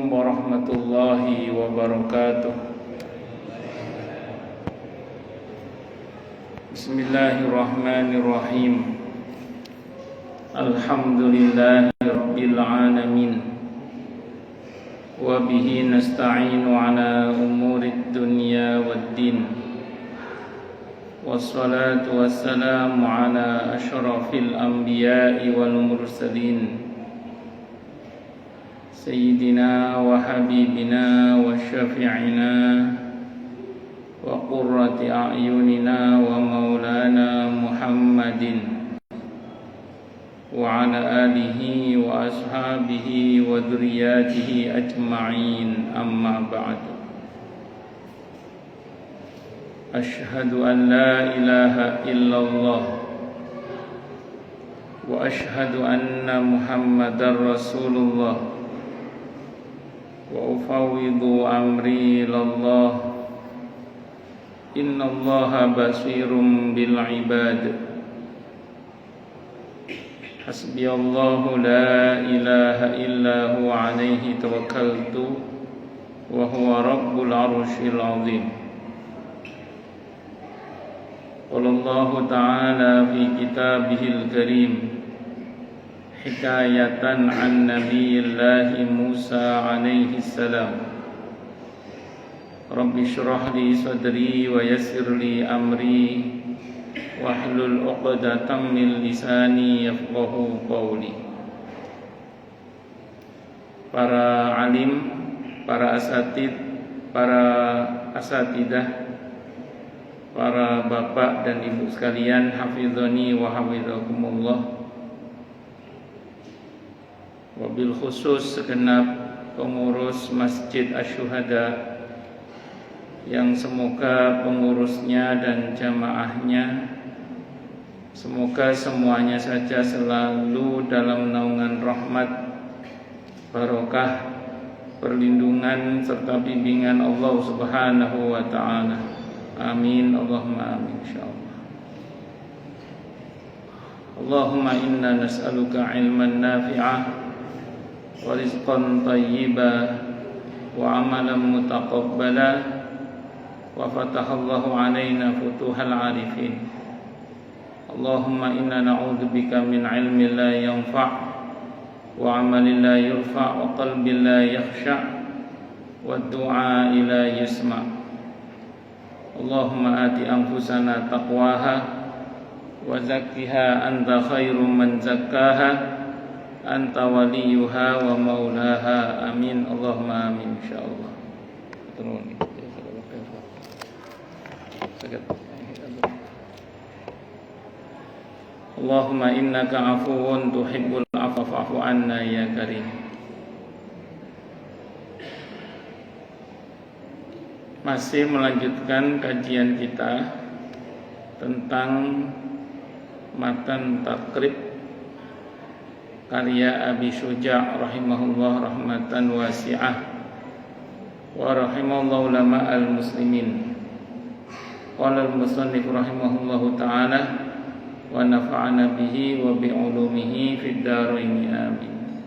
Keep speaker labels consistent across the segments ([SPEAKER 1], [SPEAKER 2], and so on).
[SPEAKER 1] warahmatullahi wabarakatuh. Bismillahirrahmanirrahim. Alhamdulillahi rabbil alamin. Wa bihi nasta'inu ala umurid dunya waddin. Wassalatu wassalamu ala asyrafil anbiya'i wal mursalin, Sayyidina wa habibina wa syafi'ina wa qurrati a'yunina wa maulana Muhammadin wa ala alihi wa ashabihi wa dhurriyyatihi ajma'in, amma ba'du. Ashhadu an la ilaha illallah wa ashhadu anna Muhammadar Rasulullah wa ufawwidu amri ilallah. Innallaha basirum bil ibad. Hasbiyallahu la ilaha illa huwa alaihi tawakkaltu wa huwa rabbul arsyil azim. Qala Allah ta'ala fi kitabihil karim hikayatan an nabiyillahi Musa alaihi salam. Rabbi shrah li sadri wa yassir li amri wahlul 'uqdatam min lisani yafqahu qawli. Para alim, para asatidah, para bapak dan ibu sekalian, hafizani wa hafizakumullah. Wabil khusus segenap pengurus Masjid Asy-Syuhada, yang semoga pengurusnya dan jamaahnya, semoga semuanya saja selalu dalam naungan rahmat, barokah, perlindungan serta bimbingan Allah Subhanahu wa ta'ala. Amin, Allahumma amin, insyaallah. Allahumma inna nas'aluka ilman nafi'ah wa rizqan tayyiba wa amalan mutaqabbala wa fatahallahu alaina futuhal arifin. Allahumma inna na'udzubika min ilmin la yanfa' wa amalin la yurfa' wa qalbin la yakhsha' wa du'a la yusma'. Allahumma ati anfusana taqwaha wa zakkiha anta khairum man zakkaha anta waliyuha wa maulaha. Amin, Allahumma amin, insyaallah. Allahumma innaka afuwun tuhibbul afwa fa'fu anna ya karim. Masih melanjutkan kajian kita tentang matan takrib karya Abi Syuja' rahimahullah rahmatan wasi'ah wa rahimallahu ulama al-muslimin. Qala al-musannif rahimahullahu ta'ala wa nafa'ana bihi wa bi'ulumihi fid dharain, amin.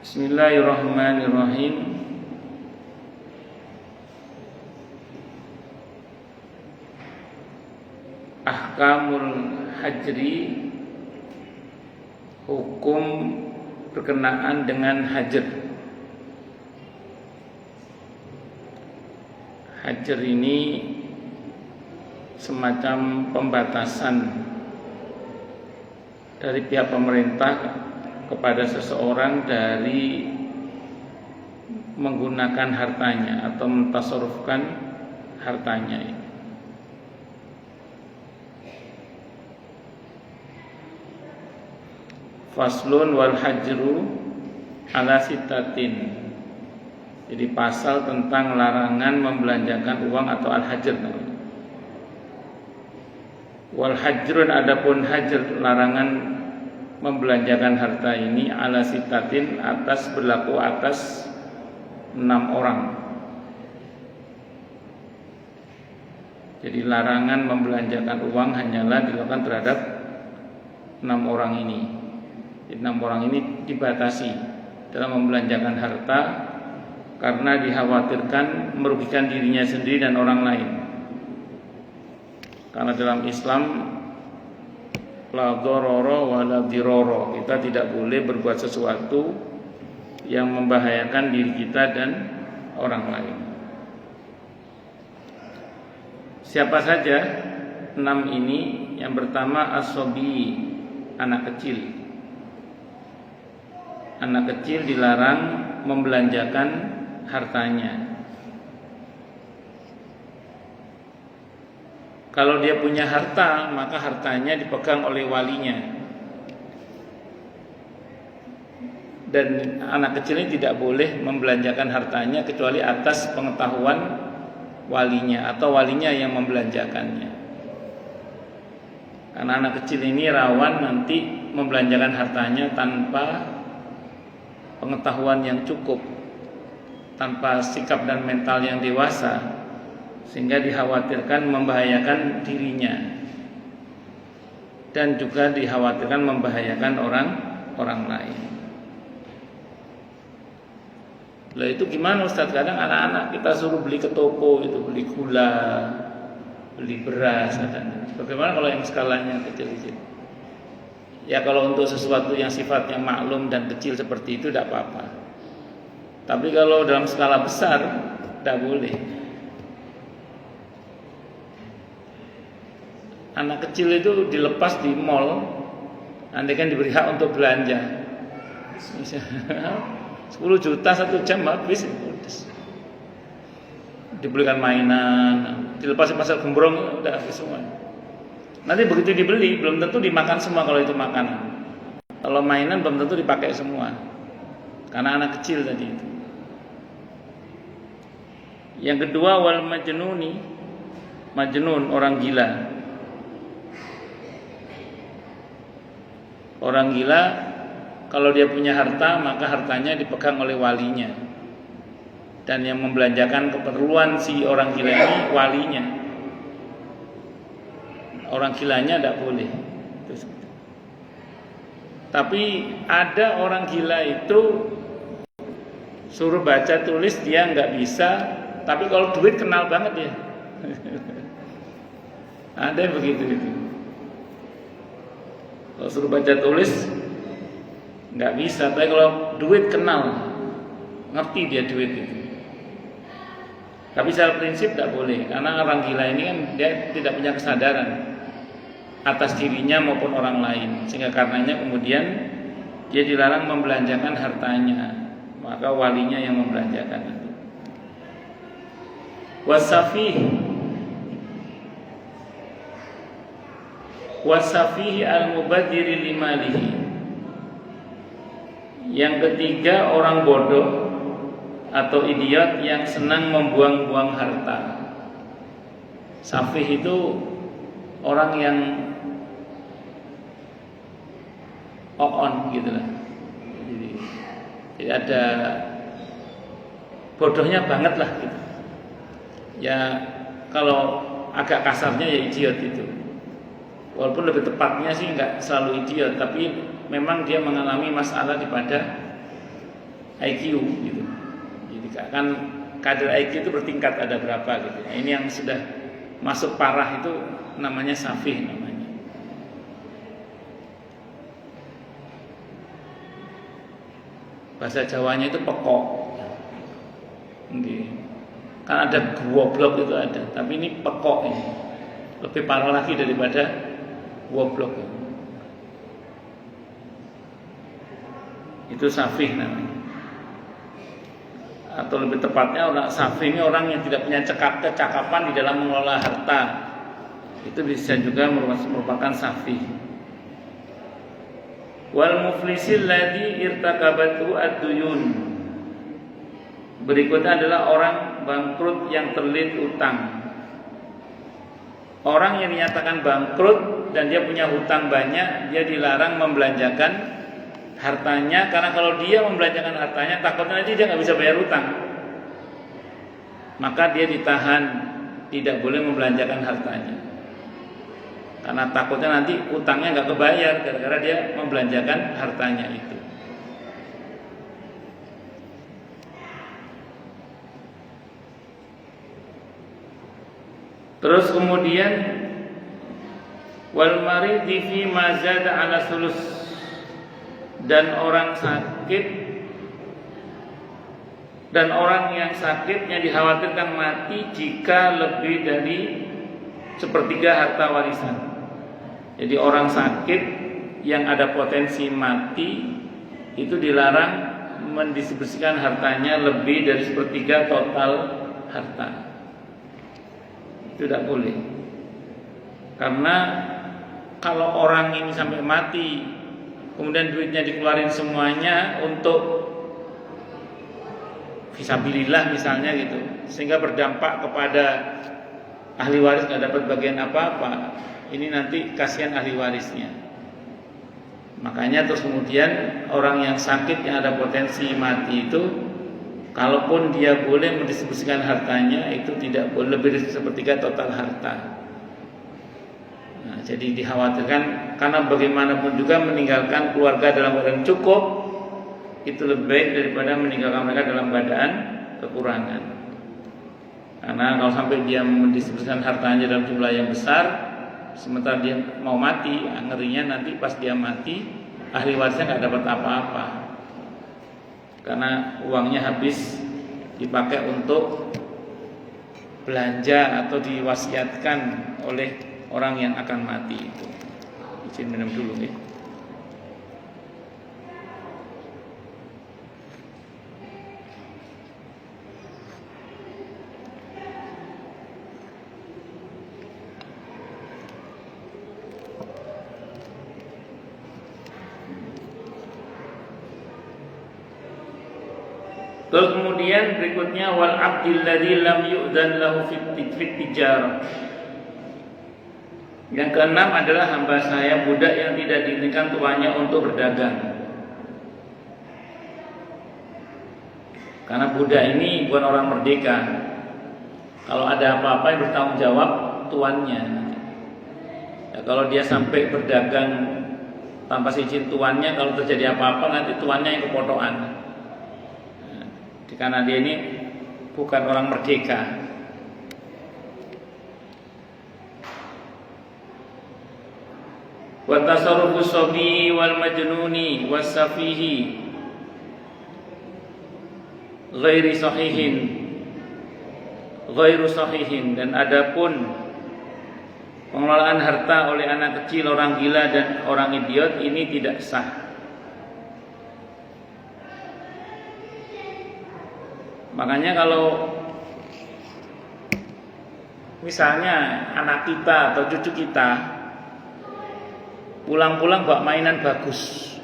[SPEAKER 1] Bismillahirrahmanirrahim. Ahkamul hajri, hukum berkenaan dengan hajar. Hajar ini semacam pembatasan dari pihak pemerintah kepada seseorang dari menggunakan hartanya atau mentasarrufkan hartanya ini. Faslun wal hajru ala sitatin. Jadi pasal tentang larangan membelanjakan uang atau al-hajr. Wal hajrun, adapun hajr, larangan membelanjakan harta ini, ala sitatin, berlaku atas 6 orang. Jadi larangan membelanjakan uang hanyalah dilakukan terhadap 6 orang ini. Jadi 6 orang ini dibatasi dalam membelanjakan harta karena dikhawatirkan merugikan dirinya sendiri dan orang lain. Karena dalam Islam la dharara wa la dirara, kita tidak boleh berbuat sesuatu yang membahayakan diri kita dan orang lain. Siapa saja 6 ini? Yang pertama as-sabi, anak kecil. Anak kecil dilarang membelanjakan hartanya. Kalau dia punya harta, maka hartanya dipegang oleh walinya. Dan anak kecil ini tidak boleh membelanjakan hartanya kecuali atas pengetahuan walinya atau walinya yang membelanjakannya. Karena anak kecil ini rawan nanti membelanjakan hartanya tanpa pengetahuan yang cukup, tanpa sikap dan mental yang dewasa, sehingga dikhawatirkan membahayakan dirinya dan juga dikhawatirkan membahayakan orang lain. Lah itu gimana Ustaz? Kadang anak-anak kita suruh beli ke toko itu, beli gula, beli beras katanya. Bagaimana kalau yang skalanya kecil-kecil? Ya kalau untuk sesuatu yang sifatnya maklum dan kecil seperti itu tidak apa-apa. Tapi kalau dalam skala besar tidak boleh. Anak kecil itu dilepas di mall, andai kan diberi hak untuk belanja 10 juta 1 jam habis. Dibelikan mainan, dilepas di pasar gembrong, udah habis semua. Nanti begitu dibeli, belum tentu dimakan semua kalau itu makanan. Kalau mainan belum tentu dipakai semua, karena anak kecil tadi itu. Yang kedua wal majnuni, majnun, orang gila. Orang gila kalau dia punya harta, maka hartanya dipegang oleh walinya. Dan yang membelanjakan keperluan si orang gila ini walinya. Orang gilanya tidak boleh. Tapi ada orang gila itu suruh baca tulis dia nggak bisa, tapi kalau duit kenal banget ya. Ada yang begitu itu. Kalau suruh baca tulis nggak bisa, tapi kalau duit kenal, ngerti dia duit itu. Tapi secara prinsip tidak boleh, karena orang gila ini kan dia tidak punya kesadaran atas dirinya maupun orang lain, sehingga karenanya kemudian dia dilarang membelanjakan hartanya, maka walinya yang membelanjakan itu. Wasafih al-mubadziri limalihi. Yang ketiga orang bodoh atau idiot yang senang membuang-buang harta. Safih itu orang yang on gitu lah. Jadi ada bodohnya banget lah gitu. Ya kalau agak kasarnya ya idiot itu. Walaupun lebih tepatnya sih nggak selalu idiot, tapi memang dia mengalami masalah pada IQ gitu. Jadi kan kadar IQ itu bertingkat, ada berapa gitu. Ini yang sudah masuk parah itu namanya safih namanya. Bahasa Jawanya itu pekok. Kan ada goblok itu ada, tapi ini pekok ini. Lebih parah lagi daripada goblok. Itu safih namanya. Atau lebih tepatnya orang safih ini orang yang tidak punya kecakapan di dalam mengelola harta. Itu bisa juga merupakan safih. Wal muflisil ladzi irtakabatu ad-duyun. Berikutnya adalah orang bangkrut yang terlilit utang. Orang yang dinyatakan bangkrut dan dia punya hutang banyak, dia dilarang membelanjakan hartanya, karena kalau dia membelanjakan hartanya takutnya nanti dia nggak bisa bayar hutang. Maka dia ditahan, tidak boleh membelanjakan hartanya. Karena takutnya nanti utangnya nggak kebayar gara-gara dia membelanjakan hartanya itu. Terus kemudian wal maridi fi ma zada ala sulus, dan orang yang sakitnya dikhawatirkan mati jika lebih dari sepertiga harta warisan. Jadi orang sakit yang ada potensi mati itu dilarang mendistribusikan hartanya lebih dari sepertiga total harta. Itu tidak boleh. Karena kalau orang ini sampai mati, kemudian duitnya dikeluarin semuanya untuk fisabilillah misalnya gitu, sehingga berdampak kepada ahli waris nggak dapat bagian apa-apa, ini nanti kasihan ahli warisnya. Makanya terus kemudian orang yang sakit yang ada potensi mati itu, kalaupun dia boleh mendistribusikan hartanya, itu tidak boleh lebih dari sepertiga total harta. Nah, jadi dikhawatirkan, karena bagaimanapun juga meninggalkan keluarga dalam keadaan cukup itu lebih baik daripada meninggalkan mereka dalam keadaan kekurangan. Karena kalau sampai dia mendistribusikan hartanya dalam jumlah yang besar, sementara dia mau mati, ngerinya nanti pas dia mati ahli warisnya nggak dapat apa-apa, karena uangnya habis dipakai untuk belanja atau diwasiatkan oleh orang yang akan mati itu. Izin minum dulu nih. Terus kemudian berikutnya wal abdil ladzi lam yu'dzan lahu fit tijarah. Yang keenam adalah hamba saya budak yang tidak diizinkan tuannya untuk berdagang. Karena budak ini bukan orang merdeka. Kalau ada apa-apa yang bertanggung jawab tuannya. Ya, kalau dia sampai berdagang tanpa izin tuannya, kalau terjadi apa-apa nanti tuannya yang kepotokan. Karena dia ini bukan orang merdeka. Wa tasarrufu sabi wal majnuni was safihi ghairu sahihin, dan adapun pengelolaan harta oleh anak kecil, orang gila dan orang idiot ini tidak sah. Makanya kalau misalnya anak kita atau cucu kita pulang-pulang bawa mainan bagus,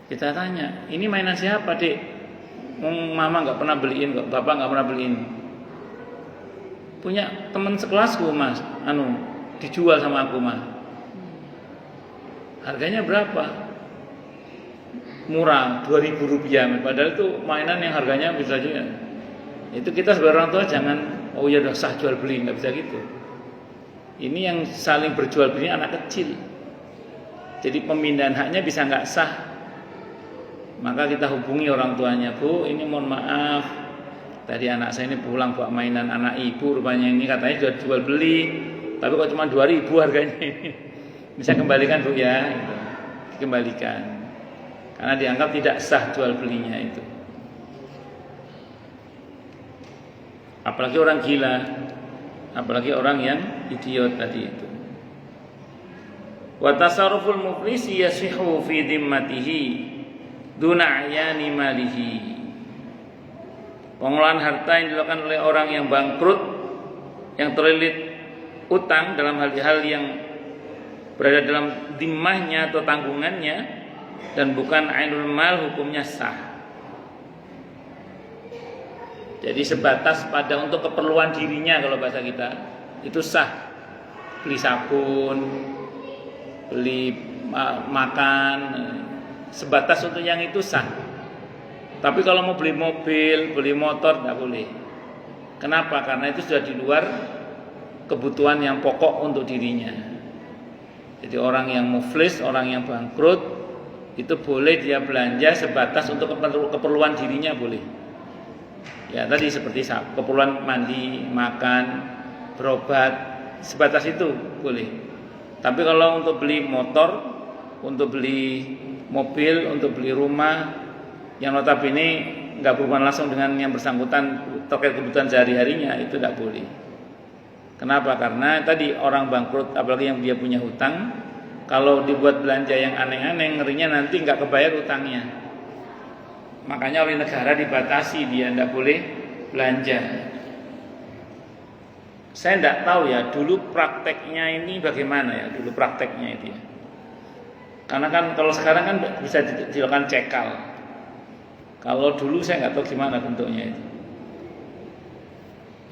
[SPEAKER 1] kita tanya, ini mainan siapa dek? Mama nggak pernah beliin, bapak nggak pernah beliin. Punya teman sekelasku mas, dijual sama aku mas. Harganya berapa? Murah, 2.000 rupiah. Padahal itu mainan yang harganya bisa aja. Itu kita sebagai orang tua jangan, oh ya udah sah jual beli, nggak bisa gitu. Ini yang saling berjual beli anak kecil. Jadi pemindahan haknya bisa nggak sah. Maka kita hubungi orang tuanya, Bu, ini mohon maaf, tadi anak saya ini pulang bawa mainan anak ibu, rupanya ini katanya sudah jual beli, tapi kok cuma 2.000 harganya ini. Bisa kembalikan Bu ya, gitu. Dikembalikan. Karena dianggap tidak sah jual belinya itu. Apalagi orang gila, apalagi orang yang idiot tadi itu. Wa tasarruful muflisi yasihu fi dhimmatihi duna ayani malihi. Pengelolaan harta yang dilakukan oleh orang yang bangkrut, yang terlilit utang dalam hal-hal yang berada dalam dhimmahnya atau tanggungannya, dan bukan ainul mal, hukumnya sah. Jadi sebatas pada untuk keperluan dirinya, kalau bahasa kita itu sah. Beli sabun, beli makan, sebatas untuk yang itu sah. Tapi kalau mau beli mobil, beli motor tidak boleh. Kenapa? Karena itu sudah di luar kebutuhan yang pokok untuk dirinya. Jadi orang yang muflis, orang yang bangkrut, itu boleh dia belanja sebatas untuk keperluan dirinya boleh. Ya tadi seperti keperluan mandi, makan, berobat, sebatas itu boleh. Tapi kalau untuk beli motor, untuk beli mobil, untuk beli rumah yang notabene nggak berhubungan langsung dengan yang bersangkutan terkait kebutuhan sehari-harinya, itu tidak boleh. Kenapa? Karena tadi orang bangkrut, apalagi yang dia punya hutang, kalau dibuat belanja yang aneh-aneh, ngerinya nanti nggak kebayar hutangnya. Makanya oleh negara dibatasi, dia tidak boleh belanja. Saya tidak tahu ya dulu prakteknya ini bagaimana ya, dulu prakteknya itu ya. Karena kan kalau sekarang kan bisa dilakukan cekal. Kalau dulu saya nggak tahu gimana bentuknya itu.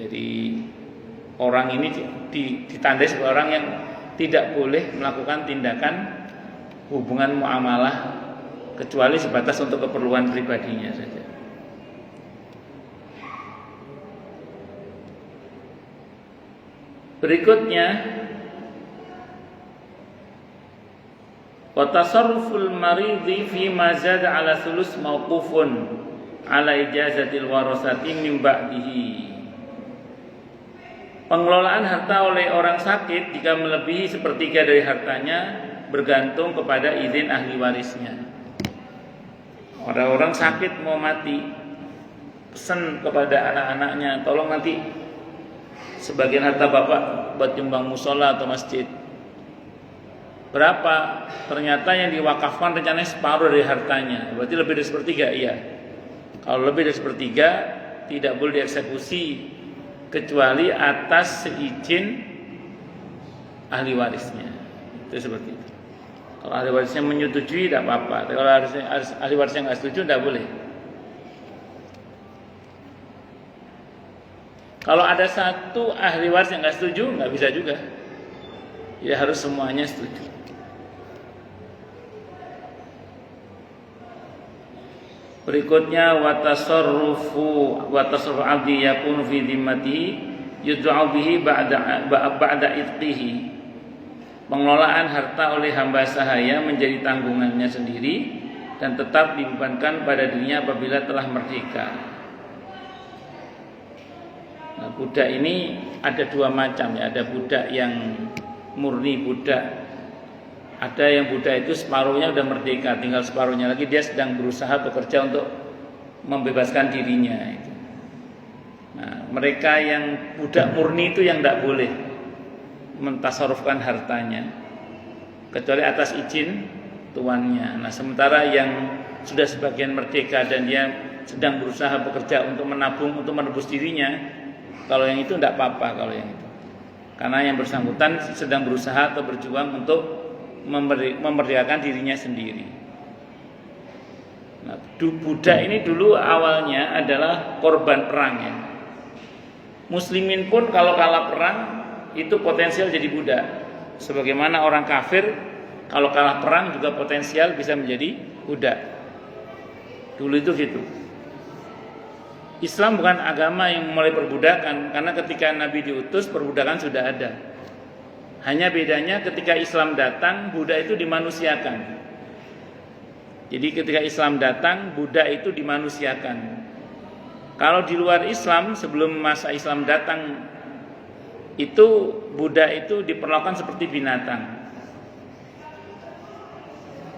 [SPEAKER 1] Jadi orang ini ditandai sebagai orang yang tidak boleh melakukan tindakan hubungan muamalah kecuali sebatas untuk keperluan pribadinya saja. Berikutnya, wa tasarruful maridhi fi ma zada ala thulus mauqufun ala ijazatil warasati min ba'dihi. Pengelolaan harta oleh orang sakit jika melebihi sepertiga dari hartanya bergantung kepada izin ahli warisnya. Orang sakit mau mati, pesan kepada anak-anaknya, tolong nanti sebagian harta bapak buat nyumbang musola atau masjid. Berapa? Ternyata yang diwakafkan rencananya separuh dari hartanya. Berarti lebih dari sepertiga, iya. Kalau lebih dari sepertiga tidak boleh dieksekusi kecuali atas seizin ahli warisnya. Itu seperti itu. Kalau ahli warisnya menyetujui tidak apa-apa. Tapi kalau ahli warisnya nggak setuju tidak boleh. Kalau ada satu ahli waris yang nggak setuju nggak bisa juga. Ya harus semuanya setuju. Berikutnya watasarrufu abdi yakunu fi dhimmatihi yud'au bihi ba'da itqihi. Pengelolaan harta oleh hamba sahaya menjadi tanggungannya sendiri dan tetap dibebankan pada dirinya apabila telah merdeka. Nah, budak ini ada dua macam ya, ada budak yang murni budak. Ada yang budak itu separuhnya sudah merdeka, tinggal separuhnya lagi dia sedang berusaha bekerja untuk membebaskan dirinya. Nah, mereka yang budak murni itu yang tidak boleh mentasarufkan hartanya kecuali atas izin tuannya. Nah, sementara yang sudah sebagian merdeka dan dia sedang berusaha bekerja untuk menabung, untuk menebus dirinya, kalau yang itu tidak apa-apa kalau yang itu. Karena yang bersangkutan sedang berusaha atau berjuang untuk memerdekakan dirinya sendiri. Nah, budak ini dulu awalnya adalah korban perang ya. Muslimin pun kalau kalah perang itu potensial jadi budak. Sebagaimana orang kafir kalau kalah perang juga potensial bisa menjadi budak. Dulu itu gitu. Islam bukan agama yang memulai perbudakan, karena ketika Nabi diutus perbudakan sudah ada. Hanya bedanya ketika Islam datang, budak itu dimanusiakan. Jadi ketika Islam datang, budak itu dimanusiakan. Kalau di luar Islam, sebelum masa Islam datang, itu budak itu diperlakukan seperti binatang.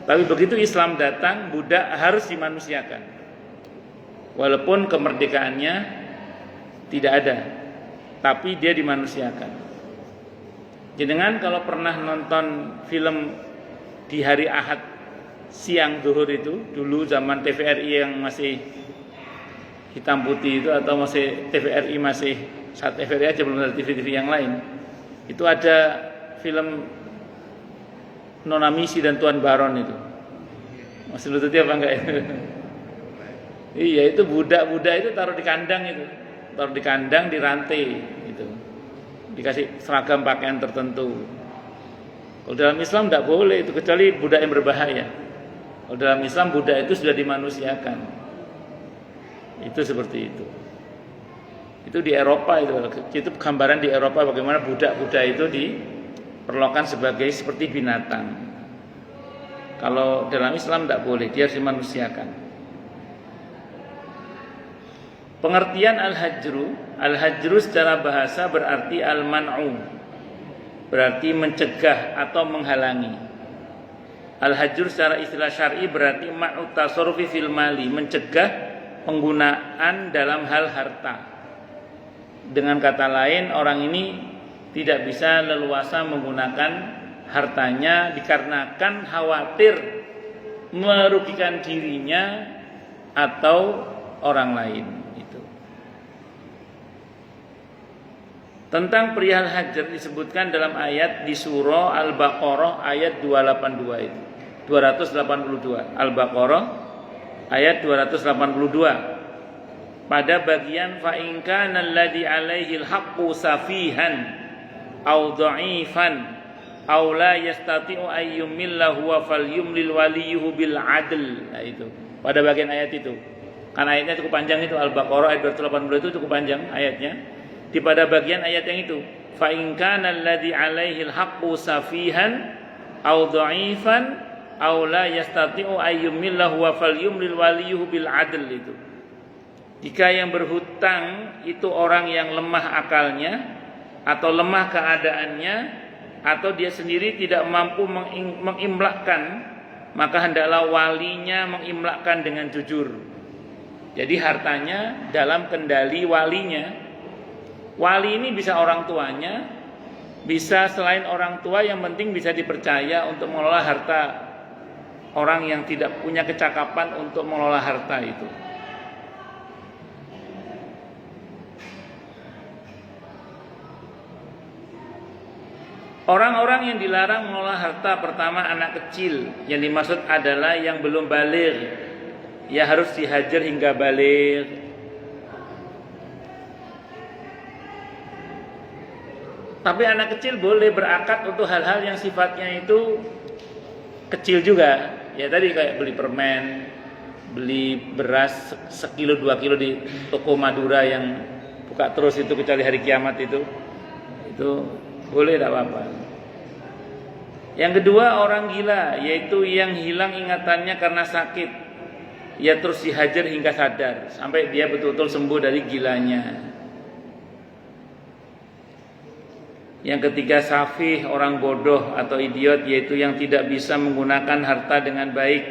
[SPEAKER 1] Tapi begitu Islam datang, budak harus dimanusiakan. Walaupun kemerdekaannya tidak ada, tapi dia dimanusiakan. Jenengan kalau pernah nonton film di hari Ahad siang zuhur itu, dulu zaman TVRI yang masih hitam putih itu, atau masih TVRI masih saat TVRI aja belum ada TV-TV yang lain, itu ada film Nona Misi dan Tuan Baron itu. Masih lututnya apa enggak itu? Iya, itu budak-budak itu taruh di kandang itu. Taruh di kandang, di rantai gitu. Dikasih seragam pakaian tertentu. Kalau dalam Islam tidak boleh itu, kecuali budak yang berbahaya. Kalau dalam Islam budak itu sudah dimanusiakan. Itu seperti itu. Itu di Eropa itu gambaran di Eropa bagaimana budak-budak itu diperlakukan sebagai seperti binatang. Kalau dalam Islam tidak boleh, dia harus dimanusiakan. Pengertian al-hajru secara bahasa berarti al-man'u, berarti mencegah atau menghalangi. Al-hajru secara istilah syar'i berarti ma'u tasarrufi fil mali, mencegah penggunaan dalam hal harta. Dengan kata lain, orang ini tidak bisa leluasa menggunakan hartanya dikarenakan khawatir merugikan dirinya atau orang lain. Itu. Tentang perihal hajar disebutkan dalam ayat di surah Al-Baqarah ayat 282 itu. 282. Al-Baqarah ayat 282. Pada bagian fa in kana alladhi 'alaihi al-haqqu safihan aw dha'ifan aw la yastati'u ay yumilla huwa falyumlil waliyuhu bil 'adl. Nah itu. Pada bagian ayat itu. Karena ayatnya cukup panjang itu, Al-Baqarah ayat 280 itu cukup panjang ayatnya. Di pada bagian ayat yang itu, fa in kana alladhi 'alaihi al-haqqu safihan aw dha'ifan aw la yastati'u ay yumilla huwa falyumlil waliyuhu bil 'adl itu. Jika yang berhutang itu orang yang lemah akalnya atau lemah keadaannya atau dia sendiri tidak mampu mengimlakkan, maka hendaklah walinya mengimlakkan dengan jujur. Jadi hartanya dalam kendali walinya. Wali ini bisa orang tuanya, bisa selain orang tua, yang penting bisa dipercaya untuk mengelola harta orang yang tidak punya kecakapan untuk mengelola harta itu. Orang-orang yang dilarang mengelola harta, pertama anak kecil. Yang dimaksud adalah yang belum baligh, ya harus dihajar hingga baligh. Tapi anak kecil boleh berakad untuk hal-hal yang sifatnya itu kecil juga. Ya tadi kayak beli permen, beli beras 1 kilo 2 kilo di toko Madura yang buka terus itu kecuali hari kiamat itu boleh, tidak apa-apa. Yang kedua orang gila, yaitu yang hilang ingatannya karena sakit. Ya terus dihajar hingga sadar sampai dia betul-betul sembuh dari gilanya. Yang ketiga safih, orang bodoh atau idiot, yaitu yang tidak bisa menggunakan harta dengan baik.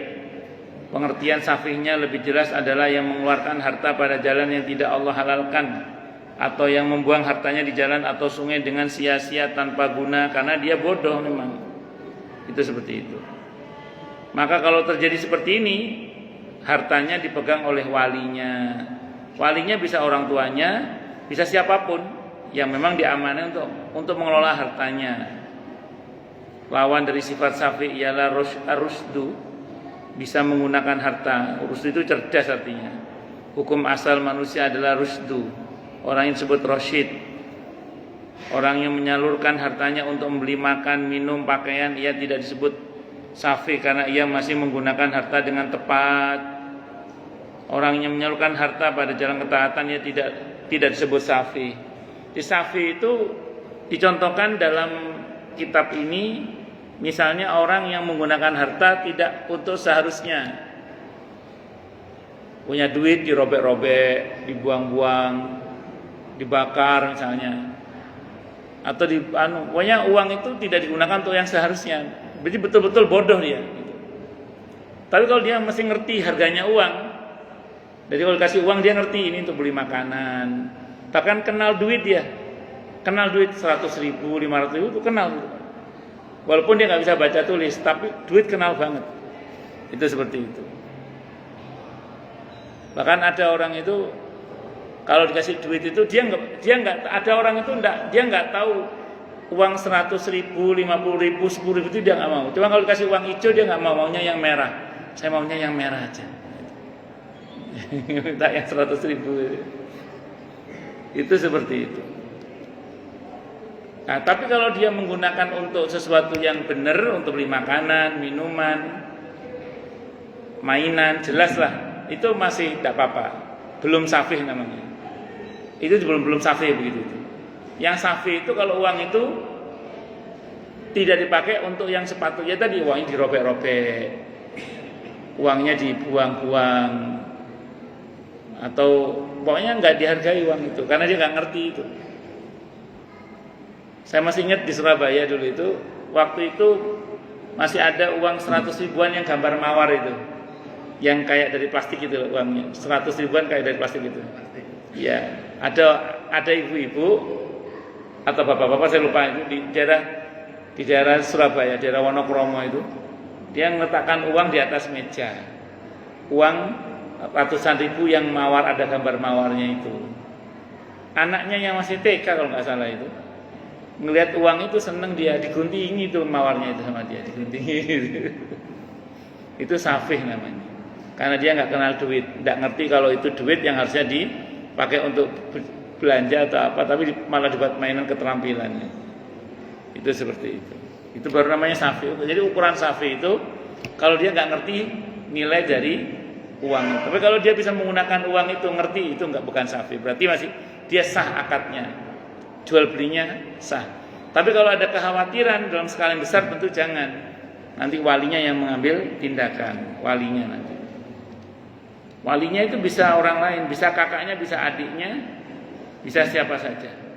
[SPEAKER 1] Pengertian safihnya lebih jelas adalah yang mengeluarkan harta pada jalan yang tidak Allah halalkan, atau yang membuang hartanya di jalan atau sungai dengan sia-sia tanpa guna karena dia bodoh memang. Itu seperti itu. Maka kalau terjadi seperti ini, hartanya dipegang oleh walinya. Walinya bisa orang tuanya, bisa siapapun yang memang diamanai untuk mengelola hartanya. Lawan dari sifat safi ialah rusdu, bisa menggunakan harta. Rusdu itu cerdas artinya. Hukum asal manusia adalah rusdu. Orang yang disebut rasyid, orang yang menyalurkan hartanya untuk membeli makan, minum, pakaian, ia tidak disebut safi karena ia masih menggunakan harta dengan tepat. Orang yang menyalurkan harta pada jalan ketaatan, ia tidak disebut safi. Di safi itu dicontohkan dalam kitab ini, misalnya orang yang menggunakan harta tidak untuk seharusnya. Punya duit dirobek-robek, dibuang-buang, dibakar misalnya, atau pokoknya uang itu tidak digunakan untuk yang seharusnya. Berarti betul-betul bodoh dia gitu. Tapi kalau dia masih ngerti harganya uang, jadi kalau dikasih uang dia ngerti ini untuk beli makanan, bahkan kenal duit dia, kenal duit 100.000, 500.000 itu kenal gitu. Walaupun dia nggak bisa baca tulis, tapi duit kenal banget. Itu seperti itu. Bahkan ada orang itu kalau dikasih duit itu dia nggak ada orang itu dia nggak tahu uang 100.000, 50.000, 10.000 itu dia nggak mau. Cuma kalau dikasih uang hijau dia nggak mau, maunya yang merah. Saya maunya yang merah aja. Minta yang 100.000. Itu seperti itu. Nah, tapi kalau dia menggunakan untuk sesuatu yang benar, untuk beli makanan, minuman, mainan, jelaslah itu masih tidak apa-apa. Belum safih namanya. Itu belum safih begitu. Yang safih itu kalau uang itu tidak dipakai untuk yang sepatu, ya tadi uangnya dirobek-robek, uangnya dibuang-buang, atau pokoknya nggak dihargai uang itu karena dia nggak ngerti itu. Saya masih ingat di Surabaya dulu itu, waktu itu masih ada uang 100 ribuan yang gambar mawar itu, yang kayak dari plastik itu loh uangnya, 100 ribuan kayak dari plastik itu. Ya, ada ibu-ibu atau bapak-bapak saya lupa itu di daerah Surabaya, daerah Wonokromo itu, dia meletakkan uang di atas meja, uang ratusan ribu yang mawar ada gambar mawarnya itu. Anaknya yang masih TK kalau nggak salah itu, ngelihat uang itu seneng dia, diguntingi itu mawarnya itu sama dia, diguntingi. Itu safih namanya. Karena dia nggak kenal duit, nggak ngerti kalau itu duit yang harusnya dipakai untuk belanja atau apa, tapi malah dibuat mainan keterampilannya. Itu seperti itu. Itu baru namanya safi. Jadi ukuran safi itu kalau dia nggak ngerti nilai dari uang. Tapi kalau dia bisa menggunakan uang itu ngerti, itu bukan safi. Berarti masih dia sah akadnya, jual belinya sah. Tapi kalau ada kekhawatiran dalam skala yang besar tentu jangan. Nanti walinya yang mengambil tindakan, walinya nanti. Walinya itu bisa orang lain, bisa kakaknya, bisa adiknya, bisa siapa saja.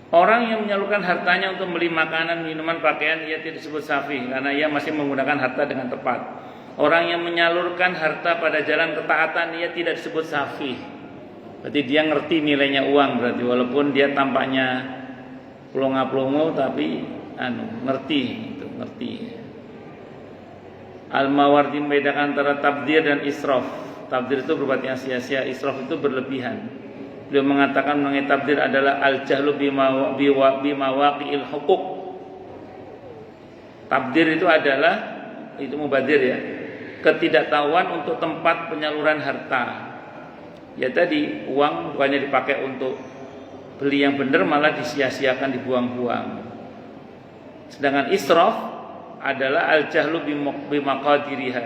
[SPEAKER 1] Orang yang menyalurkan hartanya untuk beli makanan, minuman, pakaian, ia tidak disebut safi karena ia masih menggunakan harta dengan tepat. Orang yang menyalurkan harta pada jalan ketaatan, ia tidak disebut safi. Berarti dia ngerti nilainya uang, berarti walaupun dia tampaknya pelongo-pelongo tapi ngerti itu, ngerti. Al-Mawardi membedakan antara tabdir dan israf. Tabdir itu berbuat yang sia-sia, israf itu berlebihan. Beliau mengatakan mengenai tabdir adalah al-jahlu bimawaqi'il huquq. Tabdir itu adalah, itu mubadir ya, ketidaktahuan untuk tempat penyaluran harta. Ya tadi uang bukannya dipakai untuk beli yang benar malah disia-siakan, dibuang-buang. Sedangkan israf adalah al-jahlu bimaqadiriha,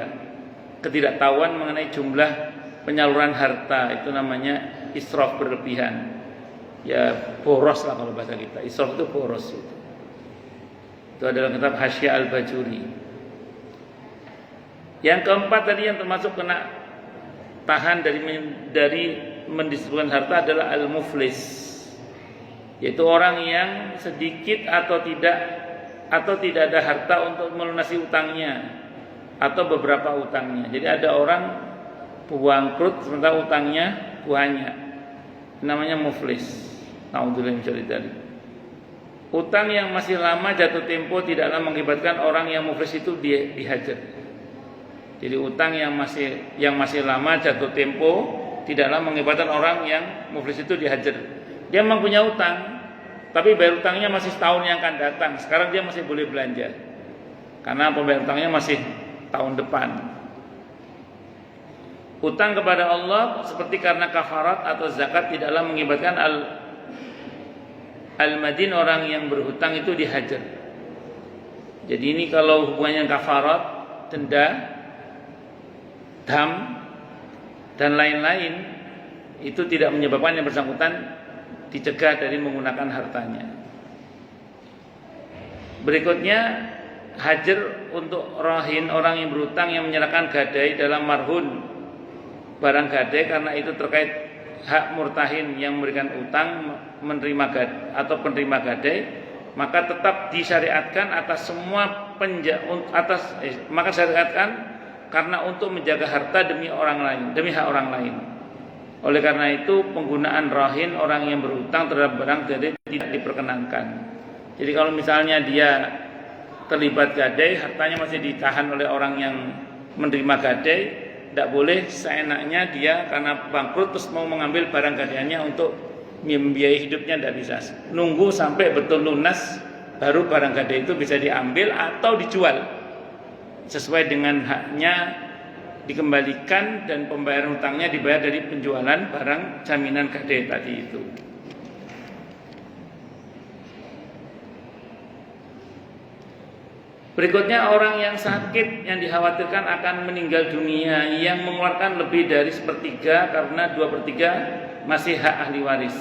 [SPEAKER 1] ketidaktahuan mengenai jumlah penyaluran harta, itu namanya israf, berlebihan. Ya boros lah kalau bahasa kita. Israf itu boros itu. Itu adalah kitab Hasyiah Al-Bajuri. Yang keempat tadi yang termasuk kena tahan dari mendistribusikan harta adalah al-muflis, yaitu orang yang sedikit atau tidak ada harta untuk melunasi utangnya atau beberapa utangnya. Jadi ada orang bangkrut sementara utangnya banyak, namanya muflis. Naudzubillah min dzalik. Utang yang masih lama jatuh tempo tidaklah mengakibatkan orang yang muflis itu dihajar. Jadi utang yang masih lama jatuh tempo tidaklah mengakibatkan orang yang muflis itu dihajar. Dia memang punya utang, tapi bayar utangnya masih setahun yang akan datang. Sekarang dia masih boleh belanja karena pembayar utangnya masih tahun depan. Utang kepada Allah seperti karena kafarat atau zakat tidaklah mengakibatkan al-madin, orang yang berhutang itu dihajar. Jadi ini kalau hubungannya kafarat, denda, dam dan lain-lain, itu tidak menyebabkan yang bersangkutan dicegah dari menggunakan hartanya. Berikutnya hajar untuk rahin, orang yang berhutang yang menyerahkan gadai dalam marhun barang gadai karena itu terkait hak murtahin yang memberikan utang menerima atau penerima gadai, maka tetap disyariatkan atas semua maka syariatkan karena untuk menjaga harta demi orang lain, demi hak orang lain. Oleh karena itu penggunaan rahin, orang yang berhutang terhadap barang gadai, tidak diperkenankan. Jadi kalau misalnya dia terlibat gadai, hartanya masih ditahan oleh orang yang menerima gadai, tidak boleh seenaknya dia karena bangkrut terus mau mengambil barang gadaiannya untuk membiayai hidupnya, tidak bisa. Nunggu sampai betul lunas baru barang gadai itu bisa diambil atau dijual sesuai dengan haknya, dikembalikan dan pembayaran hutangnya dibayar dari penjualan barang jaminan gadai tadi itu. Berikutnya orang yang sakit yang dikhawatirkan akan meninggal dunia yang mengeluarkan lebih dari 1/3 karena 2/3 masih hak ahli waris.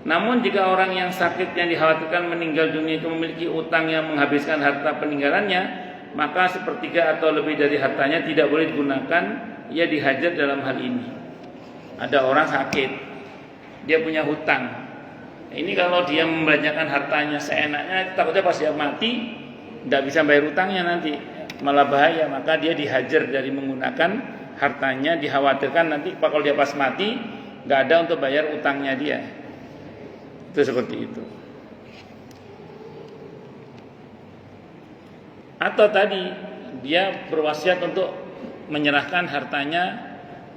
[SPEAKER 1] Namun jika orang yang sakit yang dikhawatirkan meninggal dunia itu memiliki utang yang menghabiskan harta peninggalannya, maka sepertiga atau lebih dari hartanya tidak boleh digunakan, ia dihajar dalam hal ini. Ada orang sakit, dia punya hutang. Ini kalau dia membelanjakan hartanya seenaknya, takutnya pas dia mati tidak bisa bayar hutangnya nanti, malah bahaya. Maka dia dihajar dari menggunakan hartanya, dikhawatirkan nanti kalau dia pas mati nggak ada untuk bayar utangnya dia. Itu seperti itu. Atau tadi dia berwasiat untuk menyerahkan hartanya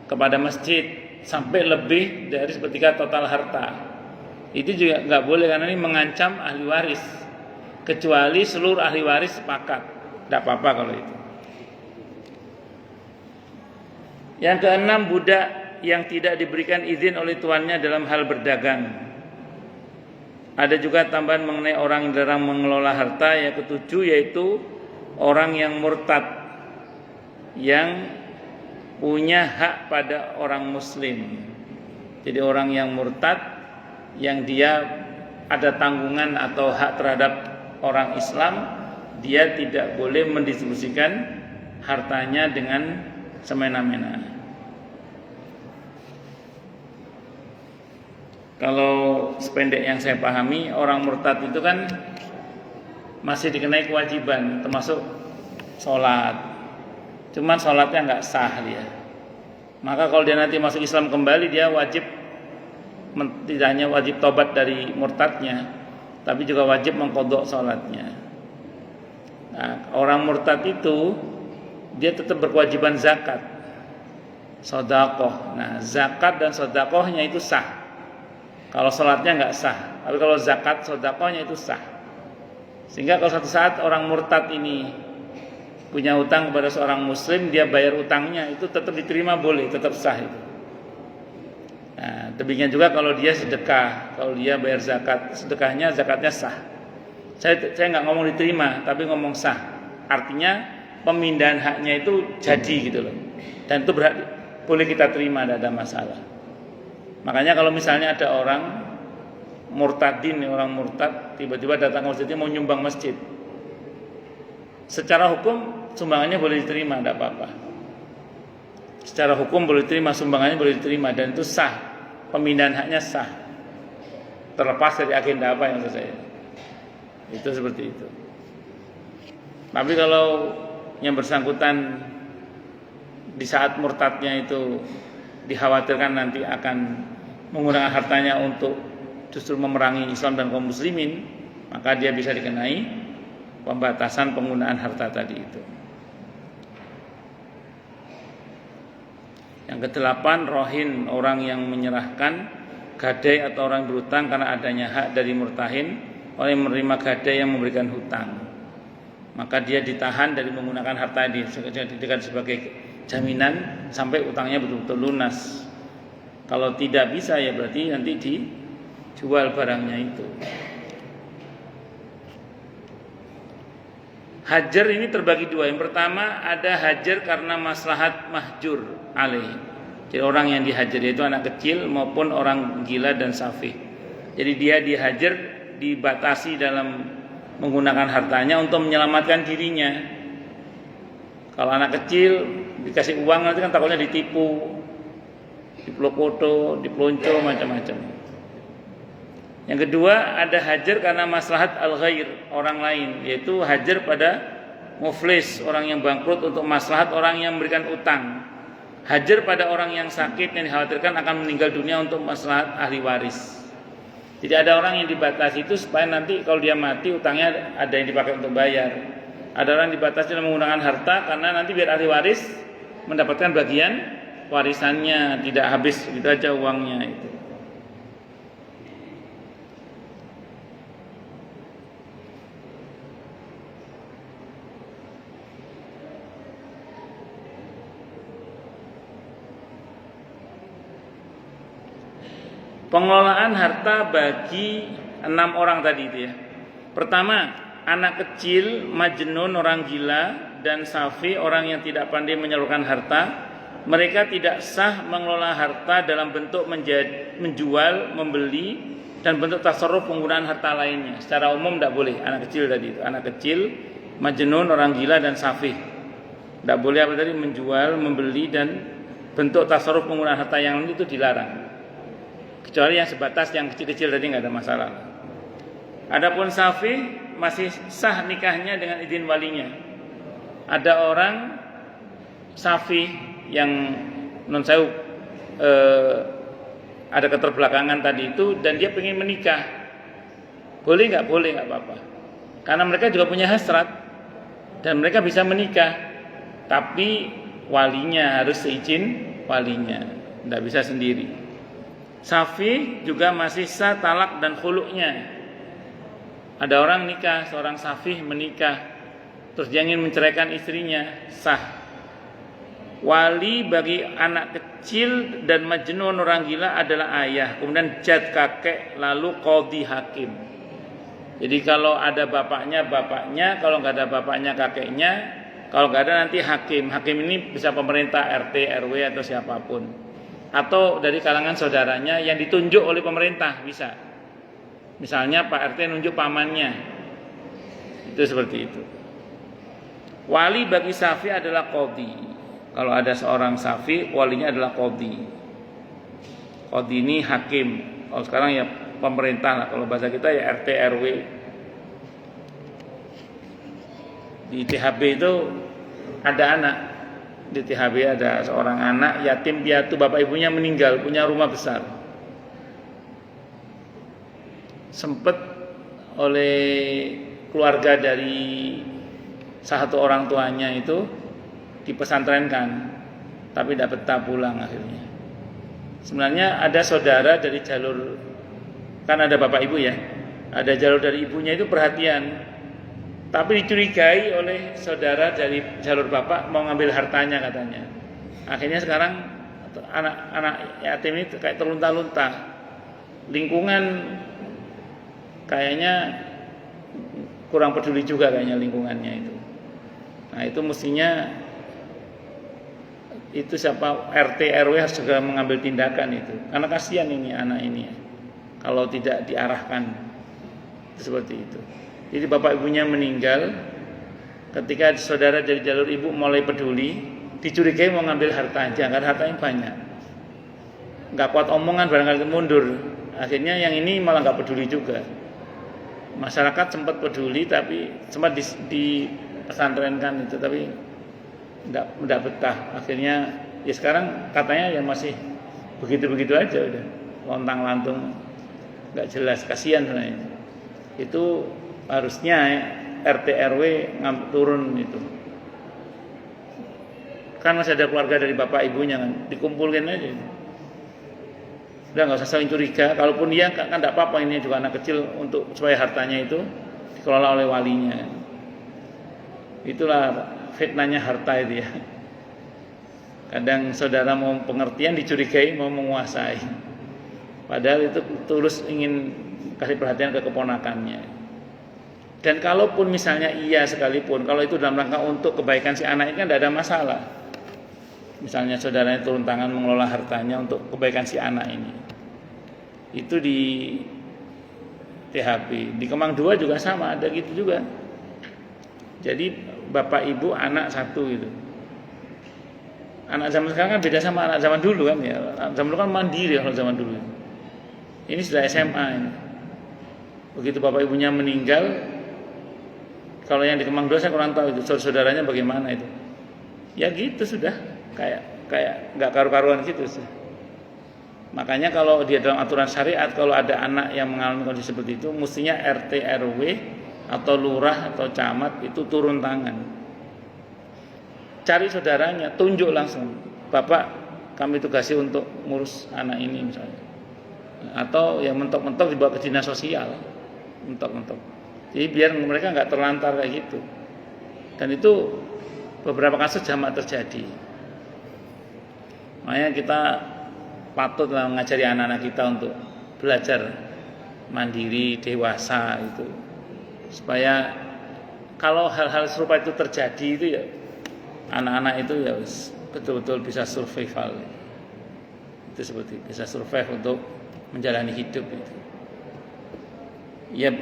[SPEAKER 1] kepada masjid sampai lebih dari sepertiga total harta. Itu juga nggak boleh karena ini mengancam ahli waris. Kecuali seluruh ahli waris sepakat, tidak apa-apa kalau itu. Yang keenam, budak yang tidak diberikan izin oleh tuannya dalam hal berdagang. Ada juga tambahan mengenai orang yang dilarang mengelola harta. Yang ketujuh yaitu orang yang murtad, yang punya hak pada orang muslim. Jadi orang yang murtad, yang dia ada tanggungan atau hak terhadap orang Islam, dia tidak boleh mendistribusikan hartanya dengan semena-mena. Kalau sependek yang saya pahami, orang murtad itu kan masih dikenai kewajiban, termasuk sholat. Cuman sholatnya nggak sah dia. Maka kalau dia nanti masuk Islam kembali, dia wajib, tidak hanya wajib tobat dari murtadnya, tapi juga wajib mengqadha sholatnya. Nah, orang murtad itu dia tetap berkewajiban zakat, sedekah. Nah, zakat dan sedekahnya itu sah. Kalau sholatnya nggak sah, tapi kalau zakat sedekahnya itu sah. Sehingga kalau suatu saat orang murtad ini punya utang kepada seorang muslim, dia bayar utangnya, itu tetap diterima, boleh, tetap sah itu. Nah, demikian juga kalau dia sedekah, kalau dia bayar zakat, sedekahnya, zakatnya sah. Saya nggak ngomong diterima, tapi ngomong sah. Artinya pemindahan haknya itu jadi gitu loh. Dan itu boleh kita terima, tidak ada masalah. Makanya kalau misalnya ada orang murtadin, orang murtad tiba-tiba datang ke masjid mau nyumbang masjid, secara hukum sumbangannya boleh diterima, tidak apa-apa. Secara hukum boleh diterima, sumbangannya boleh diterima, dan itu sah, pemindahan haknya sah, terlepas dari agenda apa yang saya. Itu seperti itu. Tapi kalau yang bersangkutan di saat murtadnya itu dikhawatirkan nanti akan menggunakan hartanya untuk justru memerangi Islam dan kaum muslimin, maka dia bisa dikenai pembatasan penggunaan harta tadi itu. Yang kedelapan, rohin, orang yang menyerahkan gadai atau orang berhutang karena adanya hak dari murtahin, orang yang menerima gadai yang memberikan hutang, maka dia ditahan dari menggunakan harta dijadikan sebagai jaminan sampai utangnya betul-betul lunas. Kalau tidak bisa, ya berarti nanti dijual barangnya itu. Hajar ini terbagi dua. Yang pertama ada hajar karena maslahat mahjur alaih. Jadi orang yang dihajar itu anak kecil maupun orang gila dan safih. Jadi dia dihajar, dibatasi dalam menggunakan hartanya untuk menyelamatkan dirinya. Kalau anak kecil dikasih uang nanti kan takutnya ditipu, diplokoto, dipelonco, macam-macam. Yang kedua ada hajar karena maslahat al-ghair, orang lain, yaitu hajar pada muflis, orang yang bangkrut untuk maslahat orang yang memberikan utang. Hajar pada orang yang sakit yang dikhawatirkan akan meninggal dunia untuk maslahat ahli waris. Jadi ada orang yang dibatasi itu supaya nanti kalau dia mati utangnya ada yang dipakai untuk bayar. Ada orang dibatasi dalam menggunakan harta karena nanti biar ahli waris mendapatkan bagian warisannya, tidak habis gitu aja uangnya itu. Pengelolaan harta bagi 6 orang tadi itu ya. Pertama, anak kecil, majnun, orang gila, dan safi, orang yang tidak pandai menyalurkan harta. Mereka tidak sah mengelola harta dalam bentuk menjual, membeli, dan bentuk tasarruf penggunaan harta lainnya. Secara umum tidak boleh. Anak kecil tadi itu, anak kecil, majnun, orang gila dan safih. Tidak boleh apa tadi menjual, membeli dan bentuk tasarruf penggunaan harta yang lain itu dilarang. Kecuali yang sebatas yang kecil-kecil tadi nggak ada masalah. Adapun safih masih sah nikahnya dengan izin walinya. Ada orang safih yang non sewu ada keterbelakangan tadi itu dan dia pengen menikah, boleh nggak? Boleh, nggak apa-apa, karena mereka juga punya hasrat dan mereka bisa menikah, tapi walinya harus seizin walinya, tidak bisa sendiri. Safi juga masih sah talak dan khuluknya. Ada orang nikah, seorang safih menikah, terus dia ingin menceraikan istrinya, sah. Wali bagi anak kecil dan majnun orang gila adalah ayah, kemudian jad kakek, lalu qadhi hakim. Jadi kalau ada bapaknya, kalau nggak ada bapaknya, kakeknya, kalau nggak ada nanti hakim. Hakim ini bisa pemerintah, RT, RW atau siapapun, atau dari kalangan saudaranya yang ditunjuk oleh pemerintah bisa. Misalnya Pak RT nunjuk pamannya, itu seperti itu. Wali bagi safi adalah qadhi. Kalau ada seorang safi, walinya adalah qadhi. Qadhi ini hakim. Kalau sekarang ya pemerintah lah. Kalau bahasa kita ya RT RW. Di THB itu ada anak. Di THB ada seorang anak yatim piatu, bapak ibunya meninggal, punya rumah besar. Sempat oleh keluarga dari salah satu orang tuanya itu dipesantrenkan, tapi tidak betah pulang akhirnya. Sebenarnya ada saudara dari jalur, kan ada bapak ibu ya, ada jalur dari ibunya itu perhatian, tapi dicurigai oleh saudara dari jalur bapak mau ngambil hartanya katanya. Akhirnya sekarang anak yatim ini kayak terlunta-lunta. Lingkungan kayaknya kurang peduli juga kayaknya lingkungannya itu. Nah itu mestinya itu siapa RT RW harus segera mengambil tindakan itu, karena kasihan ini anak ini ya, kalau tidak diarahkan seperti itu. Jadi bapak ibunya meninggal, ketika saudara dari jalur ibu mulai peduli, dicurigai mau ngambil hartanya karena hartanya banyak, nggak kuat omongan barangkali mundur. Akhirnya yang ini malah nggak peduli juga. Masyarakat sempat peduli tapi sempat di pesantrenkan itu, tapi tidak betah. Akhirnya ya sekarang katanya ya masih begitu-begitu aja, udah lontang-lantung, nggak jelas, kasihan sebenarnya. Itu harusnya RT RW turun itu. Kan masih ada keluarga dari bapak ibunya kan, dikumpulin aja. Udah nggak usah saling curiga. Kalaupun dia kan tidak apa-apa, ini juga anak kecil, untuk supaya hartanya itu dikelola oleh walinya. Itulah fitnahnya harta itu ya. Kadang saudara mau pengertian dicurigai mau menguasai, padahal itu tulus ingin kasih perhatian ke keponakannya. Dan kalaupun misalnya iya sekalipun, kalau itu dalam rangka untuk kebaikan si anak ini kan tidak ada masalah. Misalnya saudaranya turun tangan mengelola hartanya untuk kebaikan si anak ini. Itu di THP, di Kemang 2 juga sama, ada gitu juga. Jadi bapak ibu anak satu gitu. Anak zaman sekarang kan beda sama anak zaman dulu kan ya. Anak zaman dulu kan mandiri kalau zaman dulu. Ini sudah SMA ini. Begitu bapak ibunya meninggal, kalau yang di Kemang 2 saya kurang tahu itu saudaranya bagaimana itu. Ya gitu sudah, kayak nggak karu-karuan gitu sih. Makanya kalau dia dalam aturan syariat, kalau ada anak yang mengalami kondisi seperti itu, mestinya RT RW atau lurah atau camat itu turun tangan, cari saudaranya, tunjuk langsung, bapak kami tugasi untuk ngurus anak ini misalnya, atau yang mentok-mentok dibawa ke dinas sosial, mentok-mentok. Jadi biar mereka nggak terlantar kayak gitu. Dan itu beberapa kasus jamak terjadi. Makanya kita patut mengajari anak-anak kita untuk belajar mandiri, dewasa itu, supaya kalau hal-hal serupa itu terjadi itu ya anak-anak itu ya betul-betul bisa survival. Itu seperti bisa survive untuk menjalani hidup itu. Ya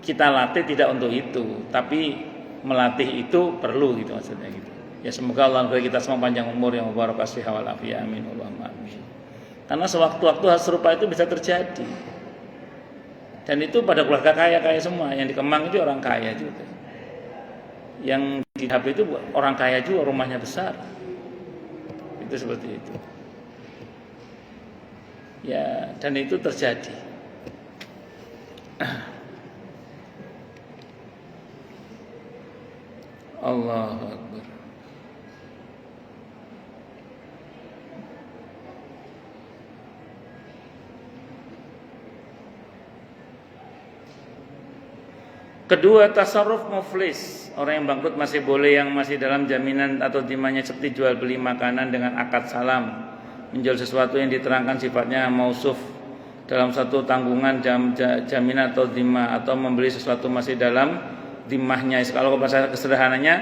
[SPEAKER 1] kita latih tidak untuk itu, tapi melatih itu perlu gitu maksudnya gitu. Ya semoga Allah memberi kita semua panjang umur yang mubarakah fiha wal afiyah, amin Allahumma amin. Karena sewaktu-waktu hal serupa itu bisa terjadi. Dan itu pada keluarga kaya-kaya semua. Yang di Kemang itu orang kaya juga. Yang di HP itu orang kaya juga, rumahnya besar. Itu seperti itu. Ya, dan itu terjadi. Allahu Akbar. Kedua, tasarruf muflis. Orang yang bangkrut masih boleh yang masih dalam jaminan atau dimanya seperti jual beli makanan dengan akad salam, menjual sesuatu yang diterangkan sifatnya mausuf dalam satu tanggungan jaminan atau dimah, atau membeli sesuatu masih dalam dimahnya. Kalau bahasa kesederhananya,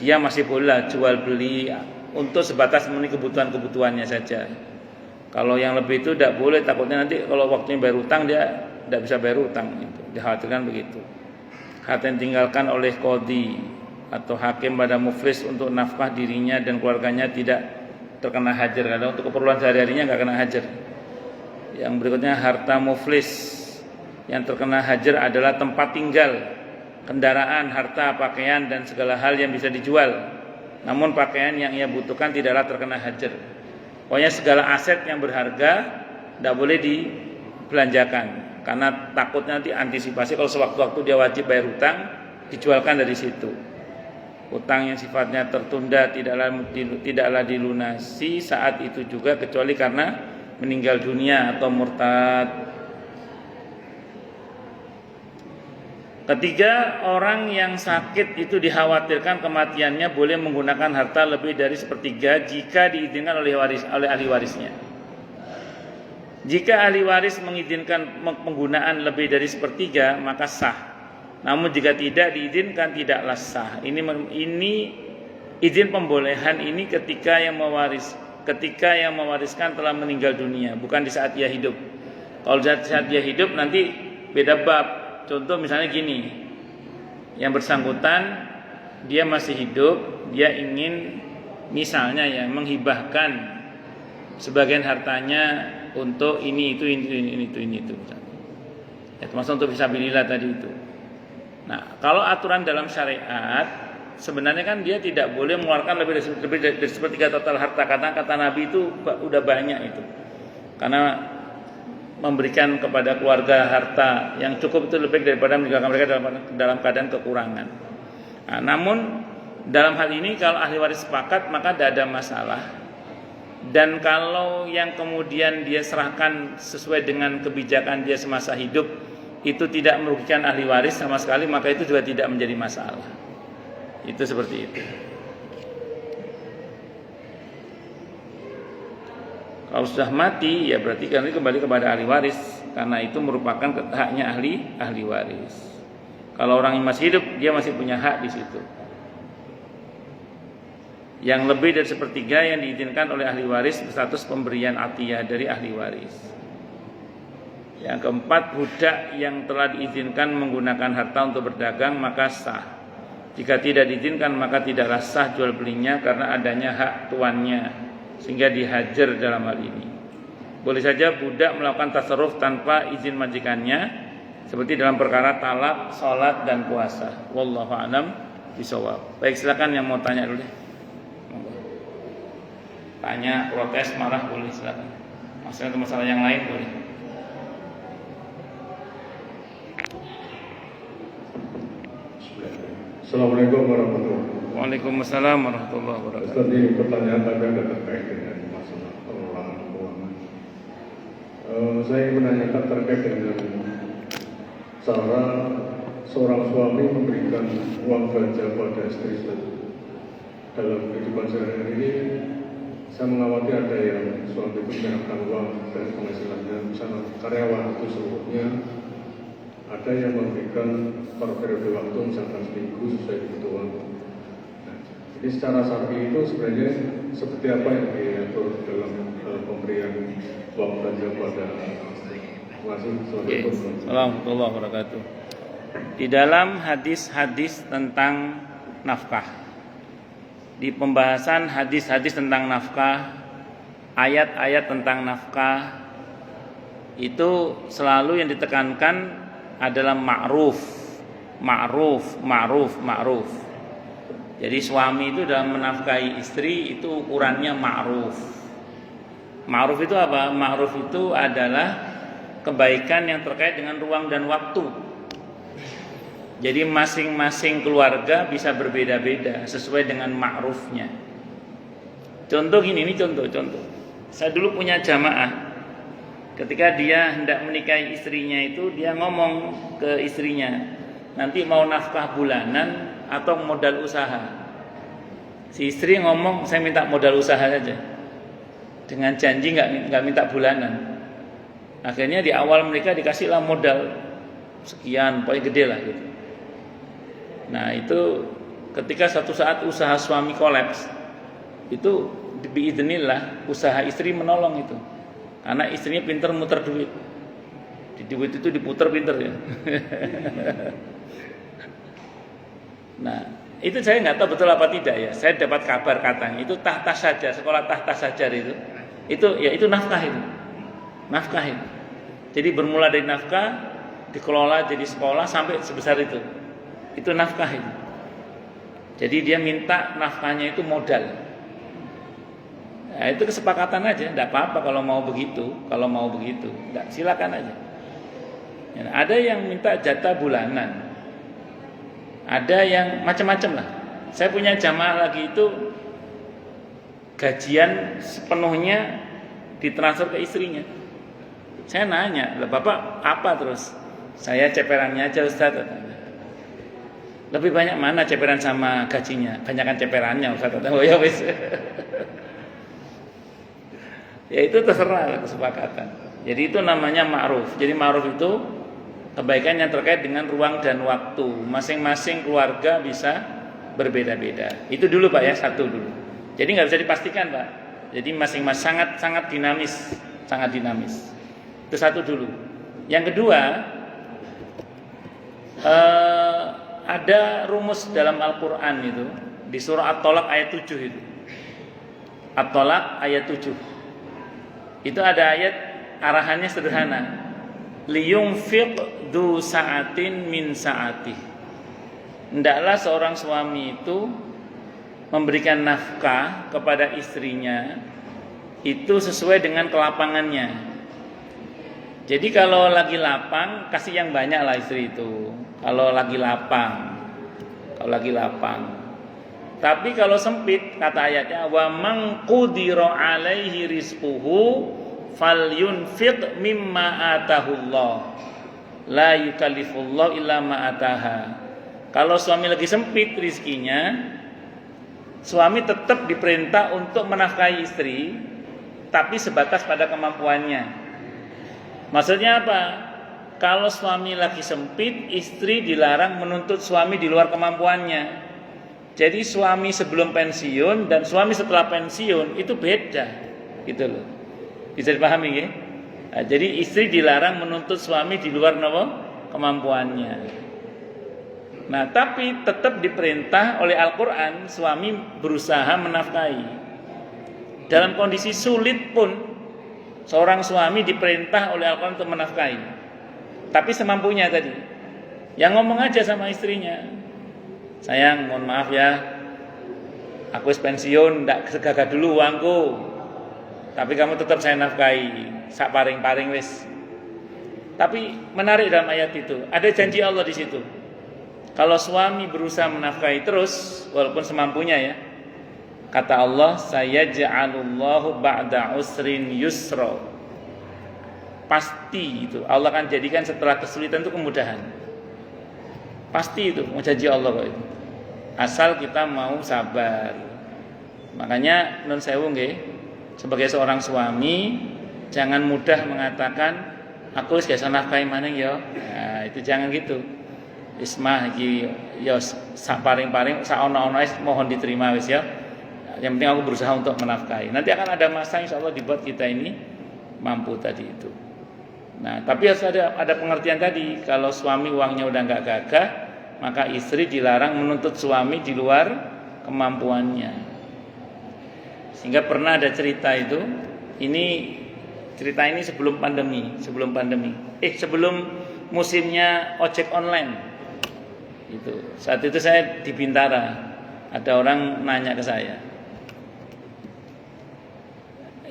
[SPEAKER 1] dia masih boleh jual beli untuk sebatas memenuhi kebutuhannya saja. Kalau yang lebih itu tidak boleh, takutnya nanti kalau waktunya bayar utang dia tidak bisa bayar utang. Itu dikhawatirkan begitu. Harta yang tinggalkan oleh qadhi atau hakim pada muflis untuk nafkah dirinya dan keluarganya tidak terkena hajar. Karena untuk keperluan sehari-harinya nggak kena hajar. Yang berikutnya, harta muflis yang terkena hajar adalah tempat tinggal, kendaraan, harta, pakaian dan segala hal yang bisa dijual. Namun pakaian yang ia butuhkan tidaklah terkena hajar. Pokoknya segala aset yang berharga tidak boleh dibelanjakan. Karena takutnya nanti antisipasi kalau sewaktu-waktu dia wajib bayar hutang, dijualkan dari situ. Hutang yang sifatnya tertunda tidaklah dilunasi saat itu juga kecuali karena meninggal dunia atau murtad. Ketiga, orang yang sakit itu dikhawatirkan kematiannya boleh menggunakan harta lebih dari sepertiga jika diizinkan oleh ahli warisnya. Jika ahli waris mengizinkan penggunaan lebih dari sepertiga, maka sah. Namun jika tidak diizinkan, tidaklah sah. Ini izin pembolehan ini ketika yang mewariskan telah meninggal dunia, bukan di saat dia hidup. Kalau saat dia hidup nanti beda bab. Contoh misalnya gini, yang bersangkutan dia masih hidup, dia ingin misalnya ya menghibahkan sebagian hartanya untuk ini itu. Ya, termasuk untuk fisabilillah tadi itu. Nah, kalau aturan dalam syariat sebenarnya kan dia tidak boleh mengeluarkan lebih dari sepertiga total harta. Kata Nabi itu udah banyak itu. Karena memberikan kepada keluarga harta yang cukup itu lebih daripada meninggalkan mereka dalam keadaan kekurangan. Nah, namun dalam hal ini kalau ahli waris sepakat maka tidak ada masalah. Dan kalau yang kemudian dia serahkan sesuai dengan kebijakan dia semasa hidup itu tidak merugikan ahli waris sama sekali, maka itu juga tidak menjadi masalah. Itu seperti itu. Kalau sudah mati ya berarti kan kembali kepada ahli waris, karena itu merupakan haknya ahli waris. Kalau orang yang masih hidup dia masih punya hak di situ. Yang lebih dari sepertiga yang diizinkan oleh ahli waris berstatus pemberian atiyah dari ahli waris. Yang keempat, budak yang telah diizinkan menggunakan harta untuk berdagang maka sah. Jika tidak diizinkan maka tidaklah sah jual belinya karena adanya hak tuannya sehingga dihajar dalam hal ini. Boleh saja budak melakukan tasarruf tanpa izin majikannya seperti dalam perkara talak, sholat dan puasa. Wallahu a'lam bishawab. Baik, silakan yang mau tanya dulu. Tanya, protes, marah boleh, silakan. Masalah itu masalah yang lain boleh.
[SPEAKER 2] Assalamualaikum warahmatullahi wabarakatuh.
[SPEAKER 1] Waalaikumsalam warahmatullahi wabarakatuh.
[SPEAKER 2] Ustaz, ini pertanyaan tadi ada terkait dengan masalah pengelolaan keuangan. Saya ingin menanyakan terkait dengan cara seorang suami memberikan uang belanja pada istri dalam kehidupan sehari-hari ini. Saya mengamati ada yang suami itu menyerahkan uang dari penghasilannya, misalnya karyawan itu seluruhnya, ada yang memberikan per periode waktu misalkan seminggu sesuai kebutuhan. Nah, jadi secara syar'i itu sebenarnya seperti apa yang diatur dalam pemberian uang belanja pada Terima kasih.
[SPEAKER 1] Oke. Assalamualaikum warahmatullahi wabarakatuh. Di dalam hadis-hadis tentang nafkah, di pembahasan hadis-hadis tentang nafkah, ayat-ayat tentang nafkah, itu selalu yang ditekankan adalah ma'ruf. Jadi suami itu dalam menafkahi istri itu ukurannya ma'ruf. Ma'ruf itu apa? Ma'ruf itu adalah kebaikan yang terkait dengan ruang dan waktu. Jadi masing-masing keluarga bisa berbeda-beda sesuai dengan ma'rufnya. Contoh gini, ini contoh. Saya dulu punya jamaah. Ketika dia hendak menikahi istrinya itu, dia ngomong ke istrinya, nanti mau nafkah bulanan atau modal usaha. Si istri ngomong, saya minta modal usaha saja, dengan janji nggak minta bulanan. Akhirnya di awal mereka dikasihlah modal sekian, pokoknya gede lah gitu. Nah itu ketika suatu saat usaha suami kolaps, itu biidznillah usaha istri menolong itu. Karena istrinya pinter muter duit. Di duit itu diputer pinter ya. Nah, itu saya nggak tahu betul apa tidak ya. Saya dapat kabar katanya itu tahta sajar, sekolah tahta sajar itu nafkah itu. Nafkah itu. Jadi bermula dari nafkah, dikelola jadi sekolah sampai sebesar itu. Itu nafkah itu. Jadi dia minta nafkahnya itu modal. Nah, itu kesepakatan aja, tidak apa-apa kalau mau begitu, silakan aja. Ya, ada yang minta jatah bulanan, ada yang macam-macam lah. Saya punya jamaah lagi itu gajian sepenuhnya ditransfer ke istrinya. Saya nanya, lah bapak apa terus? Saya ceperannya aja Ustaz. Lebih banyak mana ceperan sama gajinya? Banyakan ceperannya Ustaz. Oh ya wis. Ya itu terserah kesepakatan. Jadi itu namanya ma'ruf. Jadi ma'ruf itu kebaikan yang terkait dengan ruang dan waktu. Masing-masing keluarga bisa berbeda-beda. Itu dulu Pak ya, satu dulu. Jadi nggak bisa dipastikan Pak. Jadi masing-masing sangat dinamis, Itu satu dulu. Yang kedua, ada rumus dalam Al-Quran itu di surah At-Tolaq ayat 7 itu. At-Tolaq ayat 7. Itu ada ayat arahannya sederhana. Liyunfiq du sa'atin min sa'atih. Hendaklah seorang suami itu memberikan nafkah kepada istrinya itu sesuai dengan kelapangannya. Jadi kalau lagi lapang kasih yang banyak lah istri itu. Kalau lagi lapang. Tapi kalau sempit kata ayatnya wa man qudira alaihi rizquhu falyunfiq mimma atahullah la yukallifullahu illa ma ataha. Kalau suami lagi sempit rizkinya, suami tetap diperintah untuk menafkahi istri tapi sebatas pada kemampuannya. Maksudnya apa? Kalau suami lagi sempit, istri dilarang menuntut suami di luar kemampuannya. Jadi suami sebelum pensiun dan suami setelah pensiun itu beda, gitu loh. Bisa dipahami ya? Nah, jadi istri dilarang menuntut suami di luar kemampuannya. Nah, tapi tetap diperintah oleh Al-Quran suami berusaha menafkahi. Dalam kondisi sulit pun seorang suami diperintah oleh Al-Quran untuk menafkahi. Tapi semampunya tadi. Yang ngomong aja sama istrinya. Sayang, mohon maaf ya, aku pensiun, ndak segagah dulu uangku. Tapi kamu tetap saya nafkahi, sak paring-paring wis. Tapi menarik dalam ayat itu, ada janji Allah di situ. Kalau suami berusaha menafkahi terus, walaupun semampunya ya, kata Allah, sayaj'alullahu ba'da usrin yusra. Pasti itu, Allah akan jadikan setelah kesulitan itu kemudahan. Pasti itu, mau janji Allah kok itu. Asal kita mau sabar. Makanya nun sewu nggih, sebagai seorang suami jangan mudah mengatakan aku wis gak nafkahi maning ya. Nah, itu jangan gitu. Ismah iki ya sak paring-paring sak ono-ono mohon diterima wis ya. Yang penting aku berusaha untuk menafkahi. Nanti akan ada masa insyaallah dibuat kita ini mampu tadi itu. Nah, tapi harus ada pengertian tadi. Kalau suami uangnya udah nggak gagah, maka istri dilarang menuntut suami di luar kemampuannya. Sehingga pernah ada cerita itu, cerita ini sebelum musimnya ojek online. Saat itu saya di Bintara, ada orang nanya ke saya,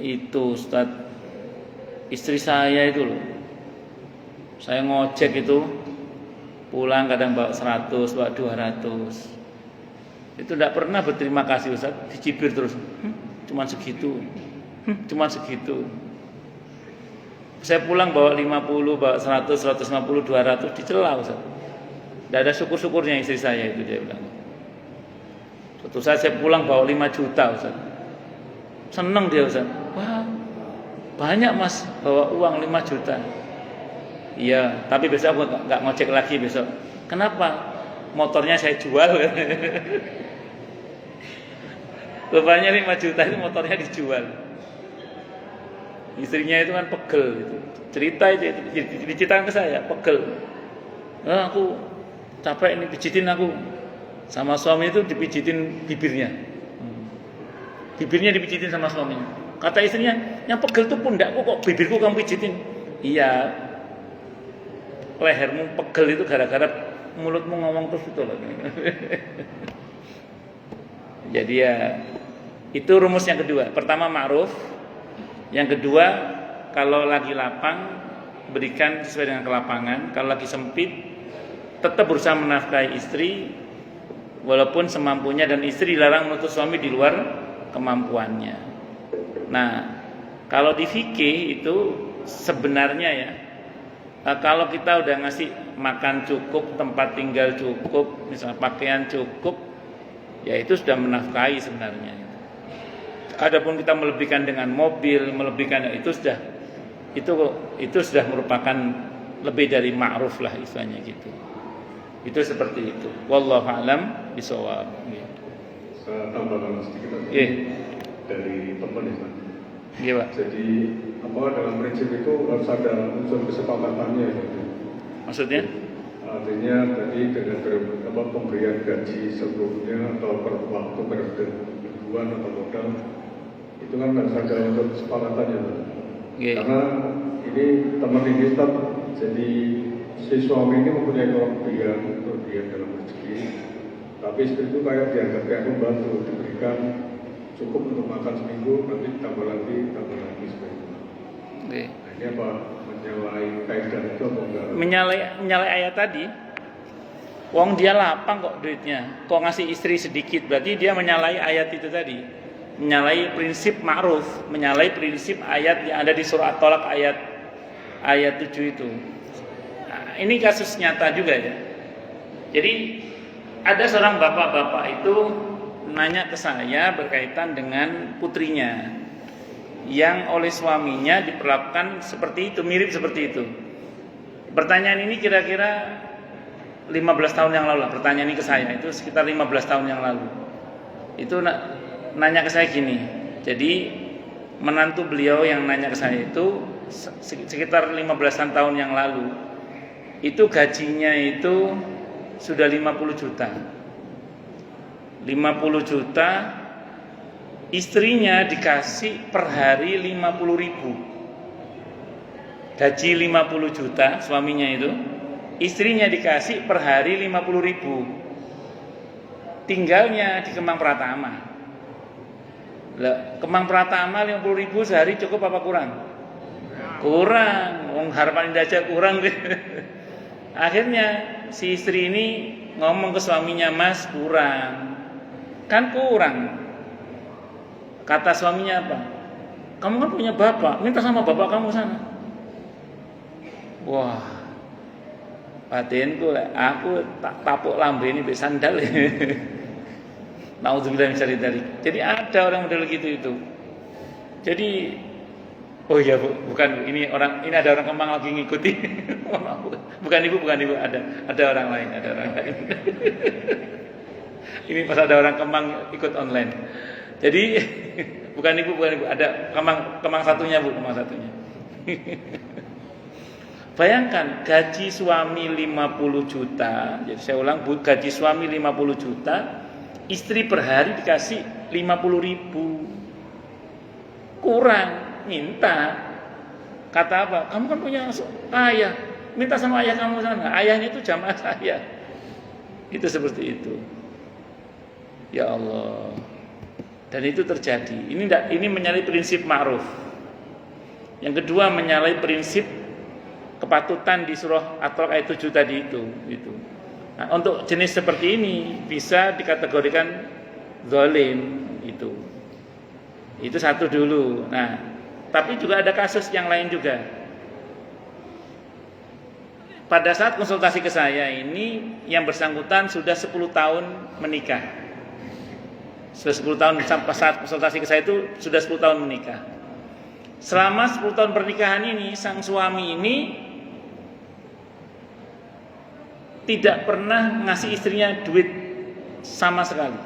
[SPEAKER 1] itu Ustaz, istri saya itu loh, saya ngojek itu pulang kadang bawa 100, bawa 200, itu tidak pernah berterima kasih Ustaz, dicibir terus, cuman segitu. Saya pulang bawa 50, bawa 100, 150, 200, dicela Ustaz. Tidak ada syukur-syukurnya istri saya itu, dia bilang. Suatu saat saya pulang bawa 5 juta Ustaz. Seneng dia Ustaz. Wah, banyak Mas bawa uang 5 juta. Iya, tapi besok aku nggak ngojek lagi besok. Kenapa? Motornya saya jual. Rupanya 5 juta itu motornya dijual. Istrinya itu kan pegel gitu. Cerita itu diceritakan ke saya, pegel. Aku capek ini, pijitin aku. Sama suami itu dipijitin bibirnya. Bibirnya dipijitin sama suaminya. Kata istrinya, yang pegel tuh pundakku kok bibirku kamu pijitin. Iya. Lehermu pegel itu gara-gara mulutmu ngomong terus itu loh. Jadi ya itu rumus yang kedua. Pertama ma'ruf. Yang kedua, kalau lagi lapang berikan sesuai dengan kelapangan. Kalau lagi sempit tetap berusaha menafkahi istri walaupun semampunya, dan istri dilarang menuntut suami di luar kemampuannya. Nah, kalau di fikih itu sebenarnya ya, kalau kita udah ngasih makan cukup, tempat tinggal cukup, misalnya pakaian cukup, ya itu sudah menafkahi sebenarnya. Adapun kita melebihkan dengan mobil, melebihkan itu sudah merupakan lebih dari ma'ruf lah istilahnya gitu. Itu seperti itu. Wallahu a'lam bishawab.
[SPEAKER 2] Saya tambahkan sedikit dari teman ya.
[SPEAKER 1] Iya, Pak.
[SPEAKER 2] Jadi dalam prinsip itu harus ada unsur kesepakatannya gitu.
[SPEAKER 1] Maksudnya?
[SPEAKER 2] Artinya tadi dengan pemberian gaji sebelumnya atau per waktu periode mingguan atau modal, itu kan harus ada unsur kesepakatannya. Karena ini teman ini tetap, jadi si suami ini mempunyai kelebihan dalam rezeki, tapi istri itu kayak dianggap kayak pembantu, diberikan cukup untuk makan seminggu, nanti tambah lagi seperti itu. Nah, ini apa menyalahi kaidah itu atau enggak?
[SPEAKER 1] Menyalahi ayat tadi. Wong dia lapang kok duitnya, kok ngasih istri sedikit, berarti dia menyalahi ayat itu tadi. Menyalahi prinsip ma'ruf, menyalahi prinsip ayat yang ada di surah At-Tolak ayat 7 itu. Nah, ini kasus nyata juga ya. Jadi ada seorang bapak-bapak itu nanya ke saya berkaitan dengan putrinya yang oleh suaminya diperlakukan seperti itu, mirip seperti itu. Pertanyaan ini kira-kira 15 tahun yang lalu lah, pertanyaan ini ke saya itu sekitar 15 tahun yang lalu. Itu nanya ke saya gini. Jadi menantu beliau yang nanya ke saya itu sekitar 15-an tahun yang lalu. Itu gajinya itu sudah 50 juta. 50 juta, istrinya dikasih per hari 50 ribu. Gaji 50 juta suaminya itu, istrinya dikasih per hari 50 ribu. Tinggalnya di Kemang Pratama. Kemang Pratama 50 ribu sehari cukup apa kurang? Kurang. Harapan Indah aja kurang deh. Akhirnya si istri ini ngomong ke suaminya, Mas kurang. Kan kurang. Kata suaminya apa? Kamu kan punya bapak, minta sama bapak kamu sana. Wah, batinku aku tak tapuk lambe ini be sandal. Nauzubillah min syarri dzalik. Jadi ada orang model gitu itu. Jadi oh iya Bu, bukan ini ada orang Kemang lagi ngikuti. bukan ibu, ada orang lain. Ini pas ada orang Kemang ikut online. Jadi bukan ibu, ada Kemang satunya Bu, Kemang satunya. Bayangkan gaji suami 50 juta. Jadi saya ulang, gaji suami 50 juta, istri per hari dikasih 50 ribu. Kurang, minta. Kata apa? Kamu kan punya ayah, minta sama ayah kamu sana. Ayahnya itu jamaah saya. Itu seperti itu. Ya Allah. Dan itu terjadi. Ini menyalahi prinsip ma'ruf. Yang kedua menyalahi prinsip kepatutan di surah At-Talaq ayat 7 tadi itu. Nah, untuk jenis seperti ini bisa dikategorikan zalim itu. Itu satu dulu. Nah, tapi juga ada kasus yang lain juga. Pada saat konsultasi ke saya ini yang bersangkutan sudah 10 tahun menikah. Sudah 10 tahun sampai saat konsultasi ke saya itu sudah 10 tahun menikah. Selama 10 tahun pernikahan ini sang suami ini tidak pernah ngasih istrinya duit sama sekali.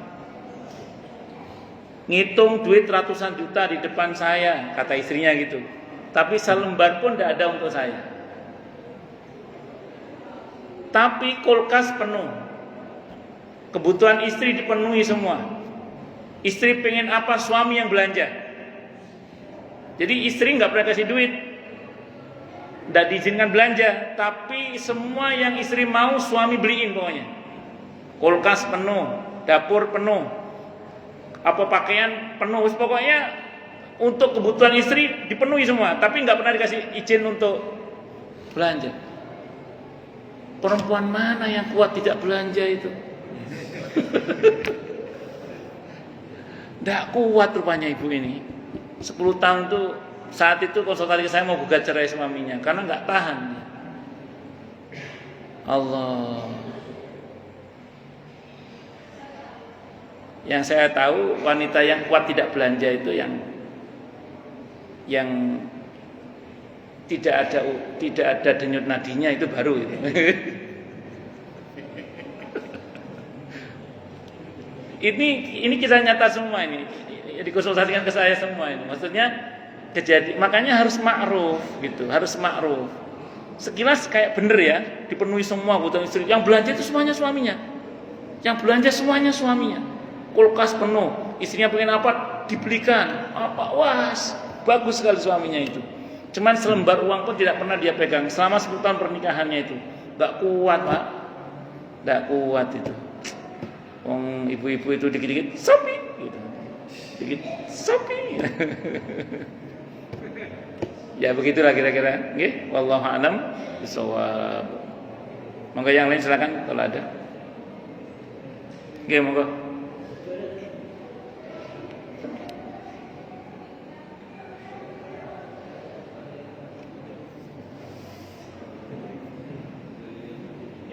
[SPEAKER 1] Ngitung duit ratusan juta di depan saya, kata istrinya gitu. Tapi selembar pun tidak ada untuk saya. Tapi kulkas penuh. Kebutuhan istri dipenuhi semua. Istri pengen apa, suami yang belanja. Jadi istri nggak pernah kasih duit, nggak diizinkan belanja, tapi semua yang istri mau suami beliin pokoknya. Kulkas penuh, dapur penuh, apa pakaian penuh, pokoknya untuk kebutuhan istri dipenuhi semua, tapi nggak pernah dikasih izin untuk belanja. Perempuan mana yang kuat tidak belanja itu? Nggak kuat rupanya ibu ini. 10 tahun tuh, saat itu konsultasi saya mau gugat cerai suaminya karena nggak tahan. Allah. Yang saya tahu wanita yang kuat tidak belanja itu yang tidak ada denyut nadinya, itu baru itu. Ini kisah nyata semua ini. Dikonsultasikan ke saya semua ini. Maksudnya kejadian, makanya harus ma'ruf gitu, harus ma'ruf. Sekilas kayak bener ya, dipenuhi semua kebutuhan istri. Yang belanja itu semuanya suaminya. Yang belanja semuanya suaminya. Kulkas penuh, istrinya pengen apa dibelikan. Apa, wah, bagus sekali suaminya itu. Cuman selembar uang pun tidak pernah dia pegang selama 10 tahun pernikahannya itu. Gak kuat, Pak. Gak kuat itu. Ibu-ibu itu dikit-dikit sopi gitu. Dikit sopi. Ya begitulah kira-kira. Nggih, wallahu a'lam bishawab. Monggo yang lain silakan kalau ada. Nggih, monggo.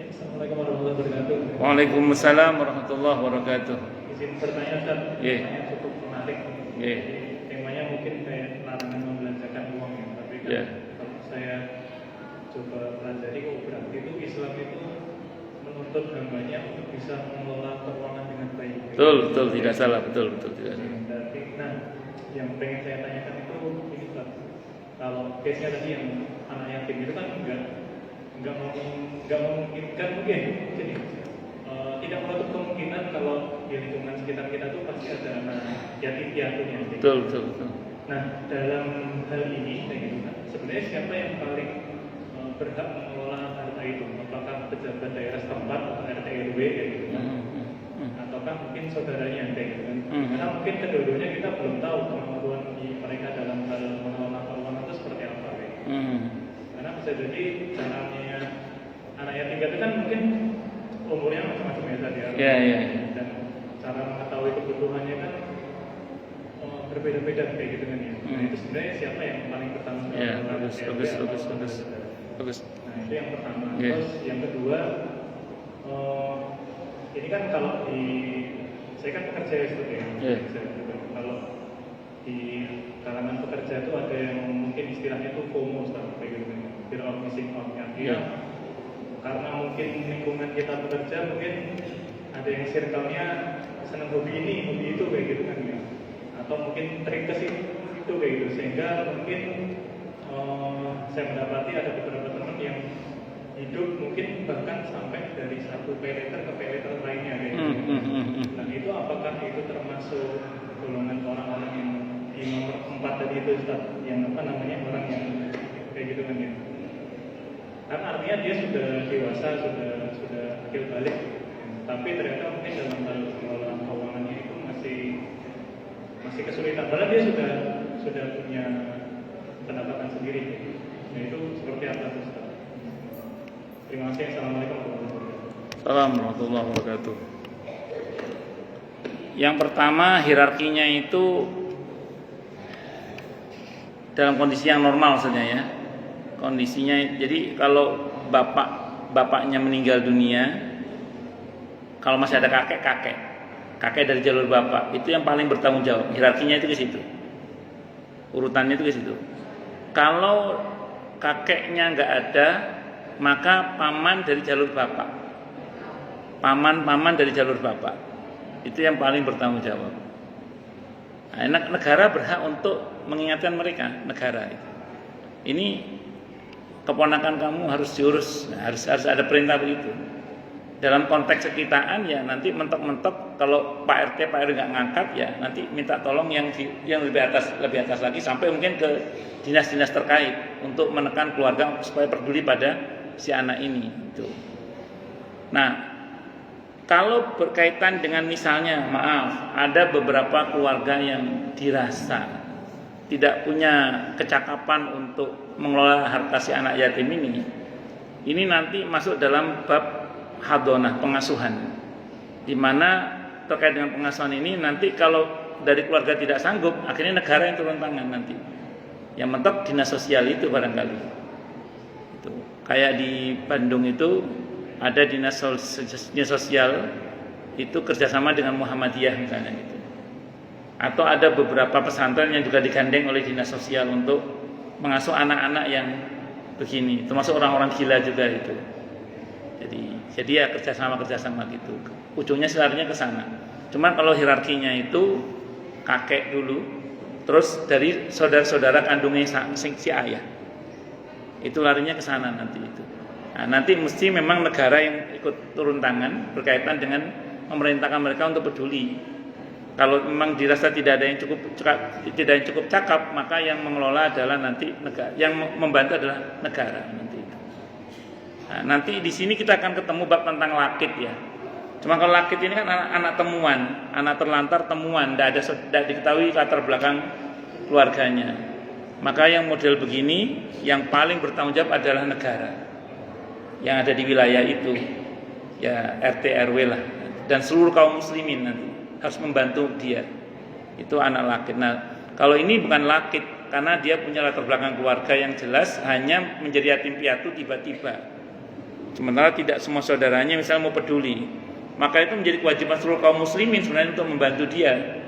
[SPEAKER 3] Assalamualaikum warahmatullahi wabarakatuh.
[SPEAKER 1] Waalaikumsalam warahmatullahi wabarakatuh.
[SPEAKER 3] Izin bertanya Ustaz,
[SPEAKER 1] Iya.
[SPEAKER 3] pertanyaan cukup menarik.
[SPEAKER 1] Iya.
[SPEAKER 3] Temanya mungkin kayak larangan membelanjakan uang ya, tapi kan
[SPEAKER 1] Iya.
[SPEAKER 3] kalau saya coba pelajari, berarti itu Islam itu menuntut hambanya untuk bisa mengelola keuangan dengan baik.
[SPEAKER 1] Betul, tidak salah, betul, tidak salah.
[SPEAKER 3] Berarti, nah, yang pengen saya tanyakan itu ini Ustaz, kalau case-nya tadi yang anak yatim itu kan enggak memungkinkan mungkin, jadi tidak menutup kemungkinan kalau di lingkungan sekitar kita tuh pasti ada anak yatim piatunya.
[SPEAKER 1] Betul.
[SPEAKER 3] Nah, dalam hal ini kayak gitu kan, sebenarnya siapa yang paling berhak mengelola harta itu? Apakah pejabat daerah setempat atau RT RW kayak gitu kan? Ataukah mungkin saudaranya kayak gitu kan? Karena mungkin kedua-duanya kita belum tahu kemampuan mereka dalam hal mengelola keuangan itu seperti apa kayak gitu. Karena bisa jadi caranya anak yatim piatu kan mungkin umurnya macam-macam ya tadi ya.
[SPEAKER 1] Iya.
[SPEAKER 3] Dan cara mengetahui kebutuhannya kan berbeda-beda kayak gitu kan ya. Nah itu sebenarnya siapa yang paling pertama?
[SPEAKER 1] Iya, bagus.
[SPEAKER 3] Nah itu yang pertama.
[SPEAKER 1] Iya.
[SPEAKER 3] Terus yang kedua, ini kan kalau saya kan pekerja ya sebetulnya.
[SPEAKER 1] Iya.
[SPEAKER 3] Kalau di kalangan pekerja itu ada yang mungkin istilahnya itu FOMO kayak gitu kan, fear of missing out kan.
[SPEAKER 1] Iya.
[SPEAKER 3] Karena mungkin lingkungan kita bekerja mungkin ada yang circle-nya senang hobi ini, hobi itu kayak gitu kan ya. Atau mungkin trik ke situ kayak gitu, sehingga mungkin saya mendapati ada beberapa teman yang hidup mungkin bahkan sampai dari satu paylater ke paylater lainnya kayak gitu. Nah itu apakah itu termasuk golongan orang-orang yang di nomor 4 tadi itu Ustaz, yang apa namanya, orang yang kayak gitu kan ya? Karena artinya dia sudah dewasa, sudah akil balik, tapi ternyata mungkin dalam hal pengelolaan keuangannya itu masih kesulitan. Padahal dia sudah punya pendapatan sendiri. Nah itu seperti apa Ustaz? Terima kasih. Assalamualaikum warahmatullahi wabarakatuh.
[SPEAKER 1] Assalamualaikum warahmatullahi wabarakatuh. Yang pertama, hierarkinya itu dalam kondisi yang normal saja ya. Kondisinya, jadi kalau bapaknya meninggal dunia, kalau masih ada kakek dari jalur bapak, itu yang paling bertanggung jawab. Hierarkinya itu ke situ, urutannya itu ke situ. Kalau kakeknya nggak ada, maka paman dari jalur bapak, paman dari jalur bapak, itu yang paling bertanggung jawab. Nah, negara berhak untuk mengingatkan mereka, negara itu. Ini keponakan kamu harus diurus, nah, harus ada perintah begitu. Dalam konteks sekitaan ya nanti mentok-mentok, kalau Pak RT nggak ngangkat ya nanti minta tolong yang lebih atas lagi, sampai mungkin ke dinas-dinas terkait untuk menekan keluarga supaya peduli pada si anak ini itu. Nah, kalau berkaitan dengan misalnya maaf ada beberapa keluarga yang dirasa tidak punya kecakapan untuk mengelola harta si anak yatim ini nanti masuk dalam bab hadonah, pengasuhan, di mana terkait dengan pengasuhan ini nanti kalau dari keluarga tidak sanggup, akhirnya negara yang turun tangan nanti. Yang mentok dinas sosial itu barangkali. Itu. Kayak di Bandung itu ada dinas sosial itu kerjasama dengan Muhammadiyah misalnya gitu. Atau ada beberapa pesantren yang juga digandeng oleh dinas sosial untuk mengasuh anak-anak yang begini, termasuk orang-orang gila juga itu. Jadi ya kerjasama gitu. Ujungnya larinya ke sana. Cuman kalau hierarkinya itu kakek dulu, terus dari saudara-saudara kandungnya si ayah, itu larinya ke sana nanti itu. Nah, nanti mesti memang negara yang ikut turun tangan berkaitan dengan memerintahkan mereka untuk peduli. Kalau memang dirasa tidak ada yang cukup cakap, maka yang mengelola adalah nanti negara, yang membantu adalah negara nanti itu. Nah, nanti di sini kita akan ketemu bab tentang lakit ya. Cuma kalau lakit ini kan anak temuan, anak terlantar temuan, tidak diketahui latar belakang keluarganya. Maka yang model begini, yang paling bertanggung jawab adalah negara yang ada di wilayah itu, ya RT RW lah, dan seluruh kaum muslimin nanti harus membantu dia. Itu anak lakit. Nah, kalau ini bukan lakit karena dia punya latar belakang keluarga yang jelas, hanya menjadi yatim piatu tiba-tiba. Sementara tidak semua saudaranya misalnya mau peduli, maka itu menjadi kewajiban seluruh kaum muslimin sebenarnya untuk membantu dia,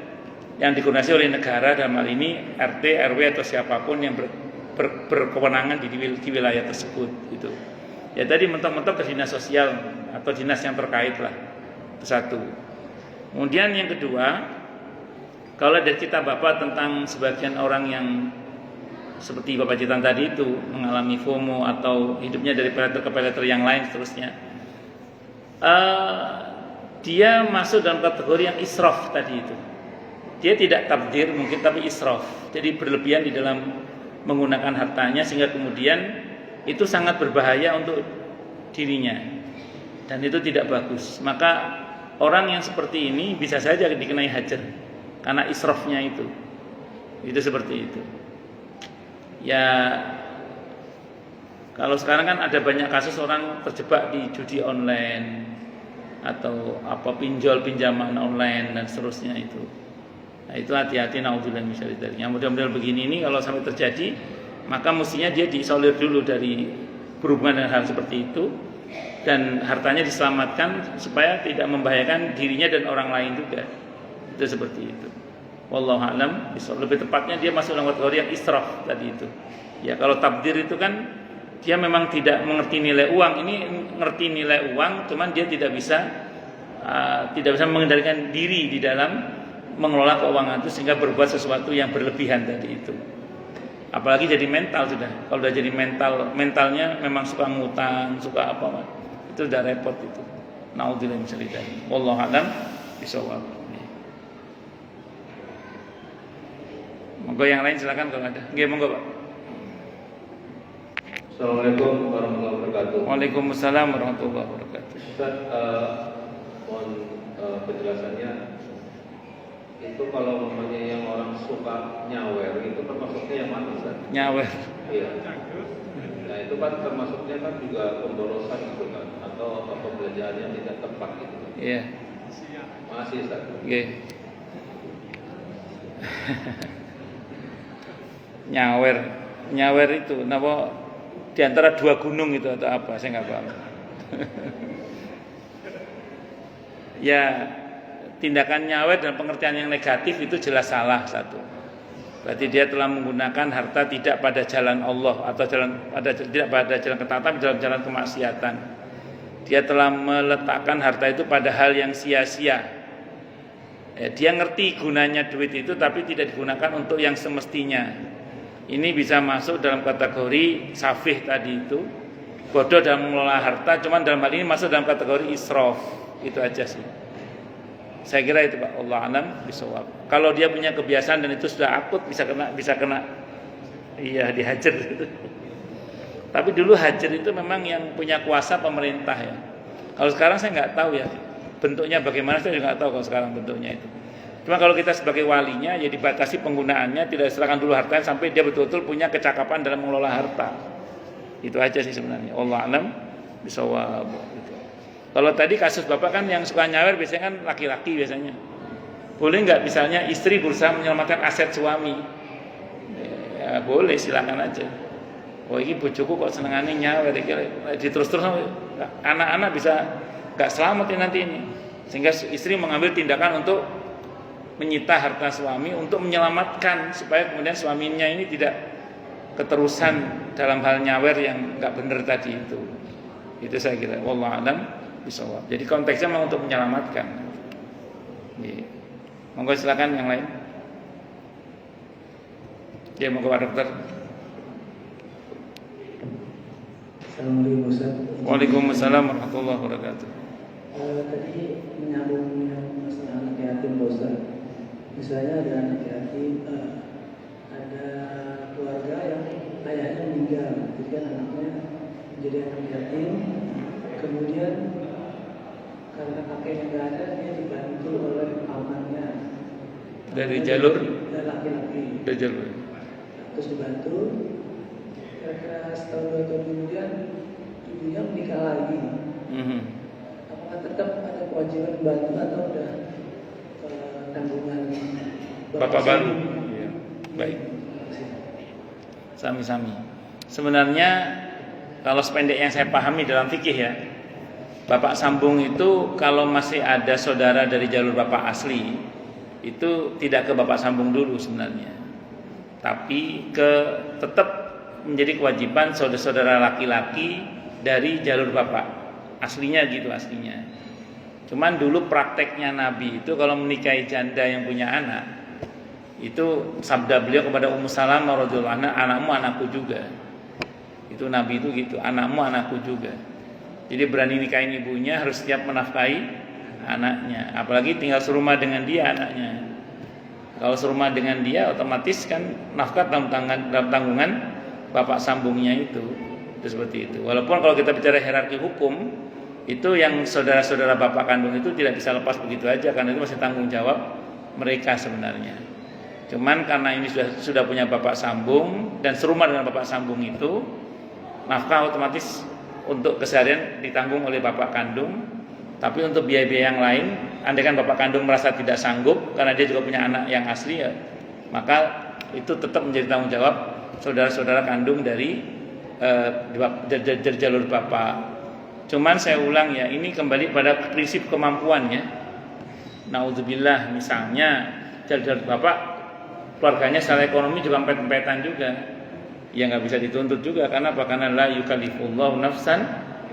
[SPEAKER 1] yang dikoordinasi oleh negara dalam hal ini RT, RW atau siapapun yang berkewenangan di wilayah tersebut gitu. Ya tadi mentok-mentok ke dinas sosial atau dinas yang terkait lah. Itu satu. Kemudian yang kedua, kalau dari kita Bapak tentang sebagian orang yang seperti Bapak Citan tadi itu mengalami FOMO atau hidupnya dari paylater ke paylater yang lain seterusnya, dia masuk dalam kategori yang israf tadi itu. Dia tidak tabdir mungkin, tapi israf, jadi berlebihan di dalam menggunakan hartanya sehingga kemudian itu sangat berbahaya untuk dirinya dan itu tidak bagus. Maka orang yang seperti ini bisa saja dikenai hajar karena israfnya itu seperti itu. Ya kalau sekarang kan ada banyak kasus orang terjebak di judi online atau pinjaman online dan seterusnya itu. Nah, itu hati-hati, naudzubillah min syarri dzalik. Yang model-model begini ini kalau sampai terjadi, maka mestinya dia diisolir dulu dari berhubungan dengan hal seperti itu dan hartanya diselamatkan supaya tidak membahayakan dirinya dan orang lain juga. Itu seperti itu. Wallahu a'lam. Lebih tepatnya dia masuk dalam kategori yang israf tadi itu. Ya kalau tabdir itu kan dia memang tidak mengerti nilai uang. Ini ngerti nilai uang, cuman dia tidak bisa mengendalikan diri di dalam mengelola keuangan itu sehingga berbuat sesuatu yang berlebihan tadi itu. Apalagi jadi mental sudah. Kalau udah jadi mentalnya memang suka ngutang, suka apa, itu udah repot itu. Naudzubillah min dzalik. Wallahu a'lam bishawab. Monggo yang lain silakan kalau ada. Nggih, monggo, Pak.
[SPEAKER 4] Assalamualaikum warahmatullahi wabarakatuh.
[SPEAKER 1] Waalaikumsalam warahmatullahi wabarakatuh.
[SPEAKER 4] Ustaz, mohon penjelasannya. Itu kalau namanya yang orang suka nyawer itu termasuknya yang mana, Ustaz?
[SPEAKER 1] Nyawer.
[SPEAKER 4] Iya. Nah itu kan termasuknya kan juga pemborosan gitu kan, atau pembelanjaan yang tidak tepat gitu.
[SPEAKER 1] Iya.
[SPEAKER 4] Masih, Ustaz.
[SPEAKER 1] Nggih. Nyawer itu napa di antara dua gunung itu atau apa? Saya nggak paham. Ya, tindakan nyawer dan pengertian yang negatif itu jelas salah satu. Berarti dia telah menggunakan harta tidak pada jalan Allah atau tidak pada jalan ketaatan, dalam jalan kemaksiatan. Dia telah meletakkan harta itu pada hal yang sia-sia. Dia ngerti gunanya duit itu tapi tidak digunakan untuk yang semestinya. Ini bisa masuk dalam kategori safih tadi itu, bodoh dalam mengelola harta. Cuman dalam hal ini masuk dalam kategori israf. Itu aja sih. Saya kira itu, Pak. Allah alam bisawab. Kalau dia punya kebiasaan dan itu sudah akut, bisa kena iya dihajar. Tapi dulu hajar itu memang yang punya kuasa pemerintah ya. Kalau sekarang saya nggak tahu ya bentuknya bagaimana, saya juga nggak tahu kalau sekarang bentuknya itu. Cuma kalau kita sebagai walinya ya dibatasi penggunaannya, tidak diserahkan dulu hartanya sampai dia betul-betul punya kecakapan dalam mengelola harta. Itu aja sih sebenarnya. Allah alam bisawab. Gitu. Kalau tadi kasus Bapak kan yang suka nyawer biasanya kan laki-laki biasanya. Boleh nggak misalnya istri berusaha menyelamatkan aset suami? Ya, boleh, silakan aja. Oh ini bojoku kok senengannya nyawer, terus anak-anak bisa nggak selamat ya nanti ini. Sehingga istri mengambil tindakan untuk menyita harta suami untuk menyelamatkan supaya kemudian suaminya ini tidak keterusan dalam hal nyawer yang nggak benar tadi itu. Itu saya kira. Wallahu a'lam bishawab. Jadi konteksnya memang untuk menyelamatkan. Monggo silakan yang lain. Ya, monggo Pak Dokter.
[SPEAKER 5] Assalamualaikum Ustaz.
[SPEAKER 1] Waalaikumsalam warahmatullahi wabarakatuh.
[SPEAKER 5] Tadi menyambung masalah anak yatim Ustaz. Misalnya ada anak yatim, ada keluarga yang ayahnya meninggal, jadi anaknya menjadi anak yatim. Kemudian karena kakeknya nggak ada, dia dibantu oleh pamannya
[SPEAKER 1] Dari jalur
[SPEAKER 5] laki-laki.
[SPEAKER 1] dari jalur.
[SPEAKER 5] Terus dibantu. Kira-kira setahun 2 tahun kemudian ibunya menikah lagi. Apakah tetap ada kewajiban bantu atau udah tanggungan
[SPEAKER 1] Bapak baru. Ya. Baik. Sami-sami. Sebenarnya kalau sependek yang saya pahami dalam fikih ya, bapak sambung itu kalau masih ada saudara dari jalur bapak asli, itu tidak ke bapak sambung dulu sebenarnya. Tapi tetap menjadi kewajiban saudara-saudara laki-laki dari jalur bapak aslinya gitu aslinya. Cuman dulu prakteknya Nabi itu kalau menikahi janda yang punya anak, itu sabda beliau kepada Ummu Salamah radhiyallahu anha, anakmu anakku juga. Itu Nabi itu gitu, anakmu anakku juga. Jadi berani nikahin ibunya harus siap menafkahi anaknya. Apalagi tinggal serumah dengan dia anaknya. Kalau serumah dengan dia otomatis kan nafkah dalam tanggungan bapak sambungnya itu seperti itu. Walaupun kalau kita bicara hierarki hukum, itu yang saudara-saudara bapak kandung itu tidak bisa lepas begitu aja karena itu masih tanggung jawab mereka sebenarnya. Cuman karena ini sudah punya bapak sambung dan serumah dengan bapak sambung itu, nafkah otomatis untuk keseharian ditanggung oleh bapak kandung. Tapi untuk biaya-biaya yang lain, andaikan bapak kandung merasa tidak sanggup karena dia juga punya anak yang asli ya, maka itu tetap menjadi tanggung jawab saudara-saudara kandung dari jalur bapak. Cuman saya ulang ya, ini kembali pada prinsip kemampuan ya. Naudzubillah misalnya jalur bapak keluarganya secara ekonomi juga empet-empetan juga, ya nggak bisa dituntut juga karena apa? Karena la yukallifullahu nafsan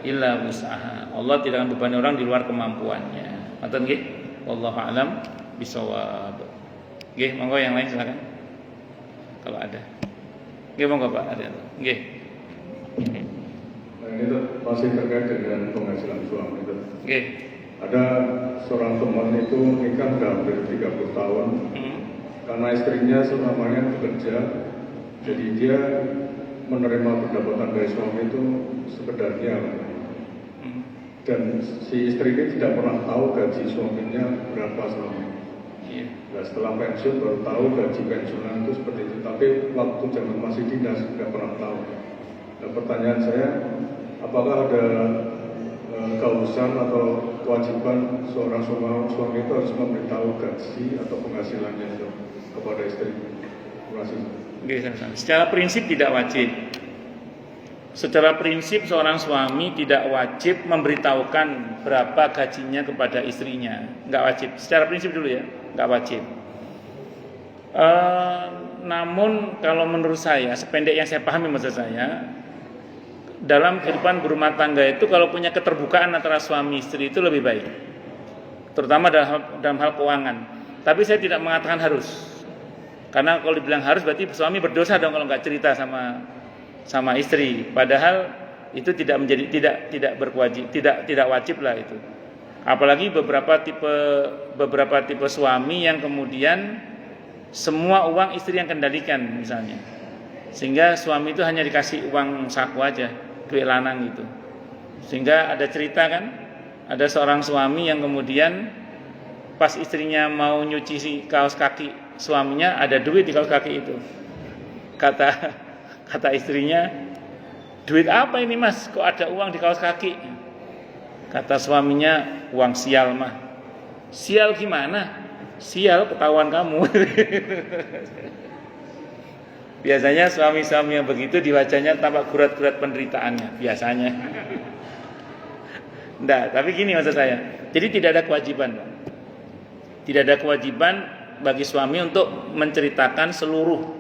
[SPEAKER 1] illa wus'aha. Allah tidak akan bebani orang di luar kemampuannya. Ngoten nggih? Wallahu a'lam bishawab. Nggih, monggo yang lain silakan. Kalau ada. Nggih monggo Pak Arianto. Nggih.
[SPEAKER 2] Nah, ini masih terkait dengan penghasilan suami.
[SPEAKER 1] Nggih.
[SPEAKER 2] Ada seorang teman itu nikah sudah hampir 30 tahun. Karena istrinya selamanya bekerja, jadi dia menerima pendapatan dari suami itu sekedarnya. Dan si istri ini tidak pernah tahu gaji suaminya berapa selama ini. Nah, setelah pensiun baru tahu gaji pensiunan itu seperti itu. Tapi waktu zaman masih dinas tidak pernah tahu. Nah, pertanyaan saya, apakah ada keharusan atau kewajiban seorang suami itu harus memberitahu gaji atau penghasilannya itu kepada istri? Terima kasih.
[SPEAKER 1] Secara prinsip tidak wajib. Secara prinsip seorang suami tidak wajib memberitahukan berapa gajinya kepada istrinya, nggak wajib. Secara prinsip dulu ya, nggak wajib. Namun kalau menurut saya, sependek yang saya pahami maksud saya, dalam kehidupan berumah tangga itu kalau punya keterbukaan antara suami istri itu lebih baik, terutama dalam hal keuangan. Tapi saya tidak mengatakan harus, karena kalau dibilang harus berarti suami berdosa dong kalau nggak cerita sama istri. Padahal itu tidak wajib lah itu. Apalagi beberapa tipe suami yang kemudian semua uang istri yang kendalikan misalnya, sehingga suami itu hanya dikasih uang saku aja, duit lanang gitu. Sehingga ada cerita kan, ada seorang suami yang kemudian pas istrinya mau nyuci kaos kaki suaminya, ada duit di kaos kaki itu. Kata istrinya, duit apa ini mas? Kok ada uang di kaos kaki? Kata suaminya, uang sial mah. Sial gimana? Sial ketahuan kamu. Biasanya suami-suami yang begitu di wajahnya tampak gurat-gurat penderitaannya. Biasanya. Nggak, tapi gini maksud saya. Jadi tidak ada kewajiban. Tidak ada kewajiban bagi suami untuk menceritakan seluruh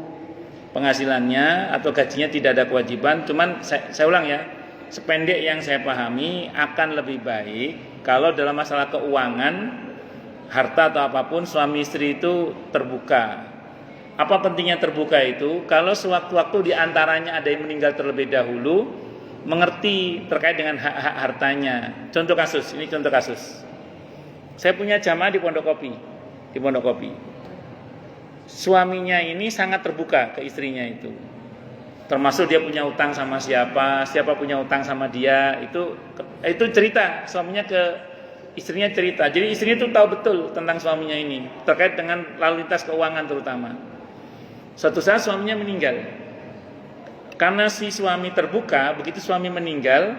[SPEAKER 1] penghasilannya atau gajinya, tidak ada kewajiban. Cuman saya ulang ya, sependek yang saya pahami akan lebih baik kalau dalam masalah keuangan, harta atau apapun, suami istri itu terbuka. Apa pentingnya terbuka itu? Kalau sewaktu-waktu diantaranya ada yang meninggal terlebih dahulu, mengerti terkait dengan hak-hak hartanya. Contoh kasus, ini contoh kasus. Saya punya jamaah di Pondok Kopi. Suaminya ini sangat terbuka ke istrinya itu, termasuk dia punya utang sama siapa punya utang sama dia, itu cerita suaminya ke istrinya cerita. Jadi istrinya itu tahu betul tentang suaminya ini terkait dengan lalu lintas keuangan terutama. Suatu saat suaminya meninggal, karena si suami terbuka, begitu suami meninggal,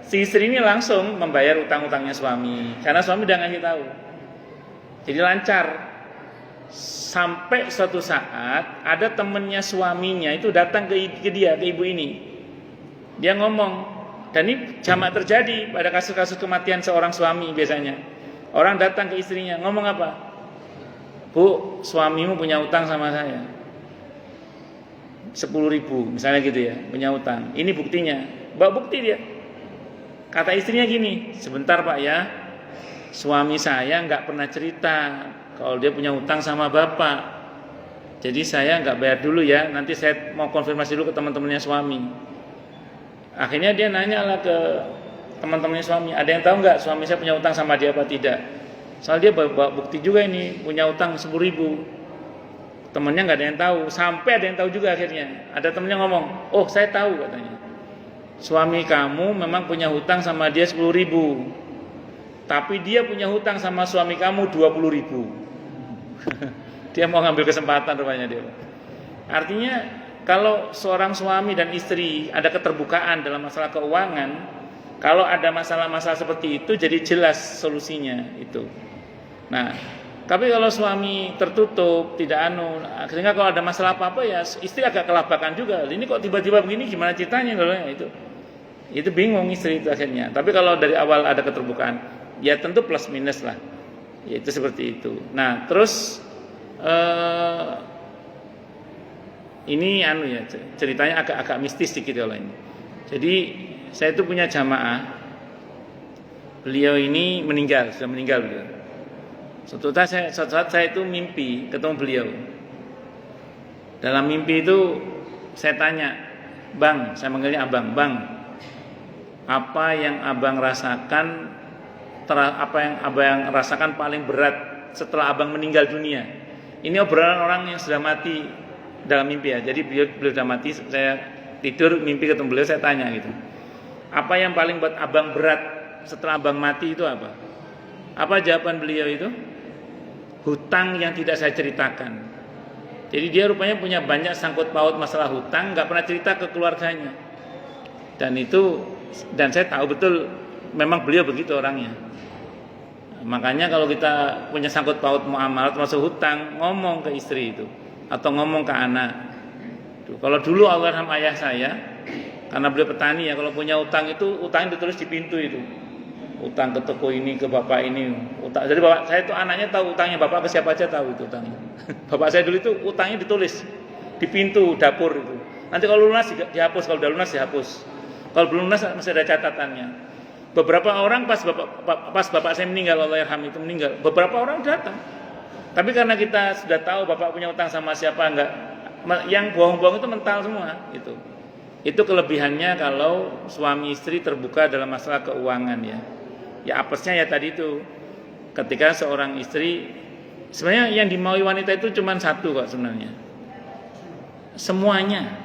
[SPEAKER 1] si istri ini langsung membayar utang-utangnya suami, karena suami udah ngasih tahu. Jadi lancar. Sampai suatu saat ada temennya suaminya itu datang ke ibu ini. Dia ngomong, dan ini jamak terjadi pada kasus-kasus kematian seorang suami biasanya. Orang datang ke istrinya, ngomong apa? Bu, suamimu punya utang sama saya 10.000 misalnya gitu ya, punya utang. Ini buktinya. Bawa bukti dia. Kata istrinya gini, sebentar Pak ya, suami saya nggak pernah cerita kalau dia punya utang sama bapak. Jadi saya nggak bayar dulu ya, nanti saya mau konfirmasi dulu ke teman-temannya suami. Akhirnya dia nanya lah ke teman-temannya suami, ada yang tahu nggak suami saya punya utang sama dia apa tidak? Soalnya dia bawa bukti juga ini, punya utang 10.000. Temennya nggak ada yang tahu, sampai ada yang tahu juga akhirnya. Ada temennya ngomong, oh saya tahu katanya. Suami kamu memang punya hutang sama dia 10.000. Tapi dia punya hutang sama suami kamu 20.000. Dia mau ngambil kesempatan rupanya dia. Artinya kalau seorang suami dan istri ada keterbukaan dalam masalah keuangan, kalau ada masalah-masalah seperti itu jadi jelas solusinya itu. Nah, tapi kalau suami tertutup, tidak akhirnya kalau ada masalah apa-apa ya istri agak kelabakan juga. Ini kok tiba-tiba begini, gimana ceritanya kalau itu bingung istri itu akhirnya. Tapi kalau dari awal ada keterbukaan, ya tentu plus minus lah. Ya itu seperti itu. Nah, terus ini ya ceritanya agak mistis sedikit kalau ini. Jadi saya itu punya jamaah. Beliau ini sudah meninggal beliau. Suatu saat saya itu mimpi ketemu beliau. Dalam mimpi itu saya tanya, Bang, saya manggilnya Abang, Bang, apa yang Abang rasakan, apa yang Abang rasakan paling berat setelah Abang meninggal dunia? Ini obrolan orang yang sudah mati dalam mimpi ya. Jadi beliau sudah mati, saya tidur mimpi ketemu beliau, saya tanya gitu. Apa yang paling buat Abang berat setelah Abang mati itu apa? Apa jawaban beliau itu? Hutang yang tidak saya ceritakan. Jadi dia rupanya punya banyak sangkut paut masalah hutang, nggak pernah cerita ke keluarganya. Dan saya tahu betul memang beliau begitu orangnya. Makanya kalau kita punya sangkut paut muamalah termasuk hutang, ngomong ke istri itu atau ngomong ke anak. Kalau dulu Allahyarham ayah saya, karena beliau petani ya, kalau punya utang itu utangnya ditulis di pintu itu. Utang ke toko ini, ke bapak ini, utang. Jadi bapak saya itu anaknya tahu utangnya bapak ke siapa aja tahu itu utangnya. Bapak saya dulu itu utangnya ditulis di pintu dapur itu. Nanti kalau lunas dihapus, kalau udah lunas dihapus. Kalau belum lunas masih ada catatannya. Beberapa orang pas bapak saya meninggal, Allahyarham itu meninggal, beberapa orang datang. Tapi karena kita sudah tahu bapak punya utang sama siapa, enggak, yang bohong-bohong itu mental semua itu. Itu kelebihannya kalau suami istri terbuka dalam masalah keuangan ya. Ya apesnya ya tadi itu, ketika seorang istri, sebenarnya yang dimaui wanita itu cuma satu kok sebenarnya, semuanya.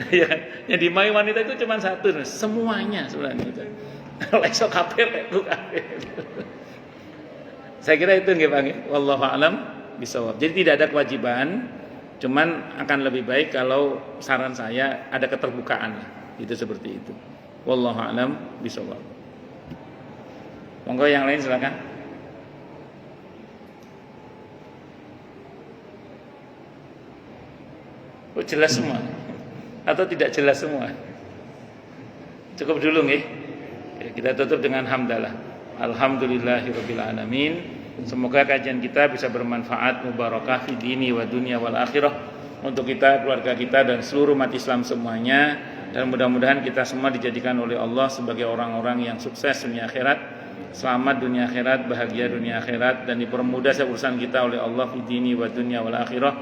[SPEAKER 1] Ya, yang dimaui wanita itu cuma satu, semuanya sebenarnya. Lesok kabeh itu kabeh. Saya kira itu nggih Bang. Wallahu a'lam bishawab. Jadi tidak ada kewajiban, cuman akan lebih baik kalau saran saya ada keterbukaan lah. Itu seperti itu. Wallahu a'lam bishawab. Monggo yang lain silakan. Oh, jelas semua atau tidak jelas semua? Cukup dulu nggih. Kita tutup dengan hamdalah. Alhamdulillahirabbil alamin. Semoga kajian kita bisa bermanfaat, mubarakah fi dini wa dunya wal akhirah untuk kita, keluarga kita dan seluruh umat Islam semuanya. Dan mudah-mudahan kita semua dijadikan oleh Allah sebagai orang-orang yang sukses dunia akhirat, selamat dunia akhirat, bahagia dunia akhirat, dan dipermudah urusan kita oleh Allah fi dini wa dunya wal akhirah.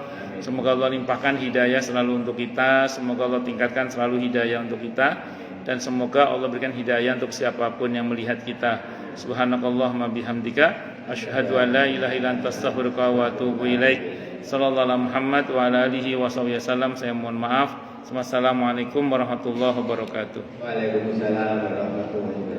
[SPEAKER 1] Semoga Allah limpahkan hidayah selalu untuk kita, semoga Allah tingkatkan selalu hidayah untuk kita, dan semoga Allah berikan hidayah untuk siapapun yang melihat kita. Subhanakallahumma bihamdika asyhadu an la ilaha illa anta astaghfiruka wa atubu ilaik. Sallallahu alaihi Muhammad wa ala alihi wasallam. Saya mohon maaf. Wassalamualaikum warahmatullahi wabarakatuh.
[SPEAKER 4] Waalaikumsalam warahmatullahi wabarakatuh.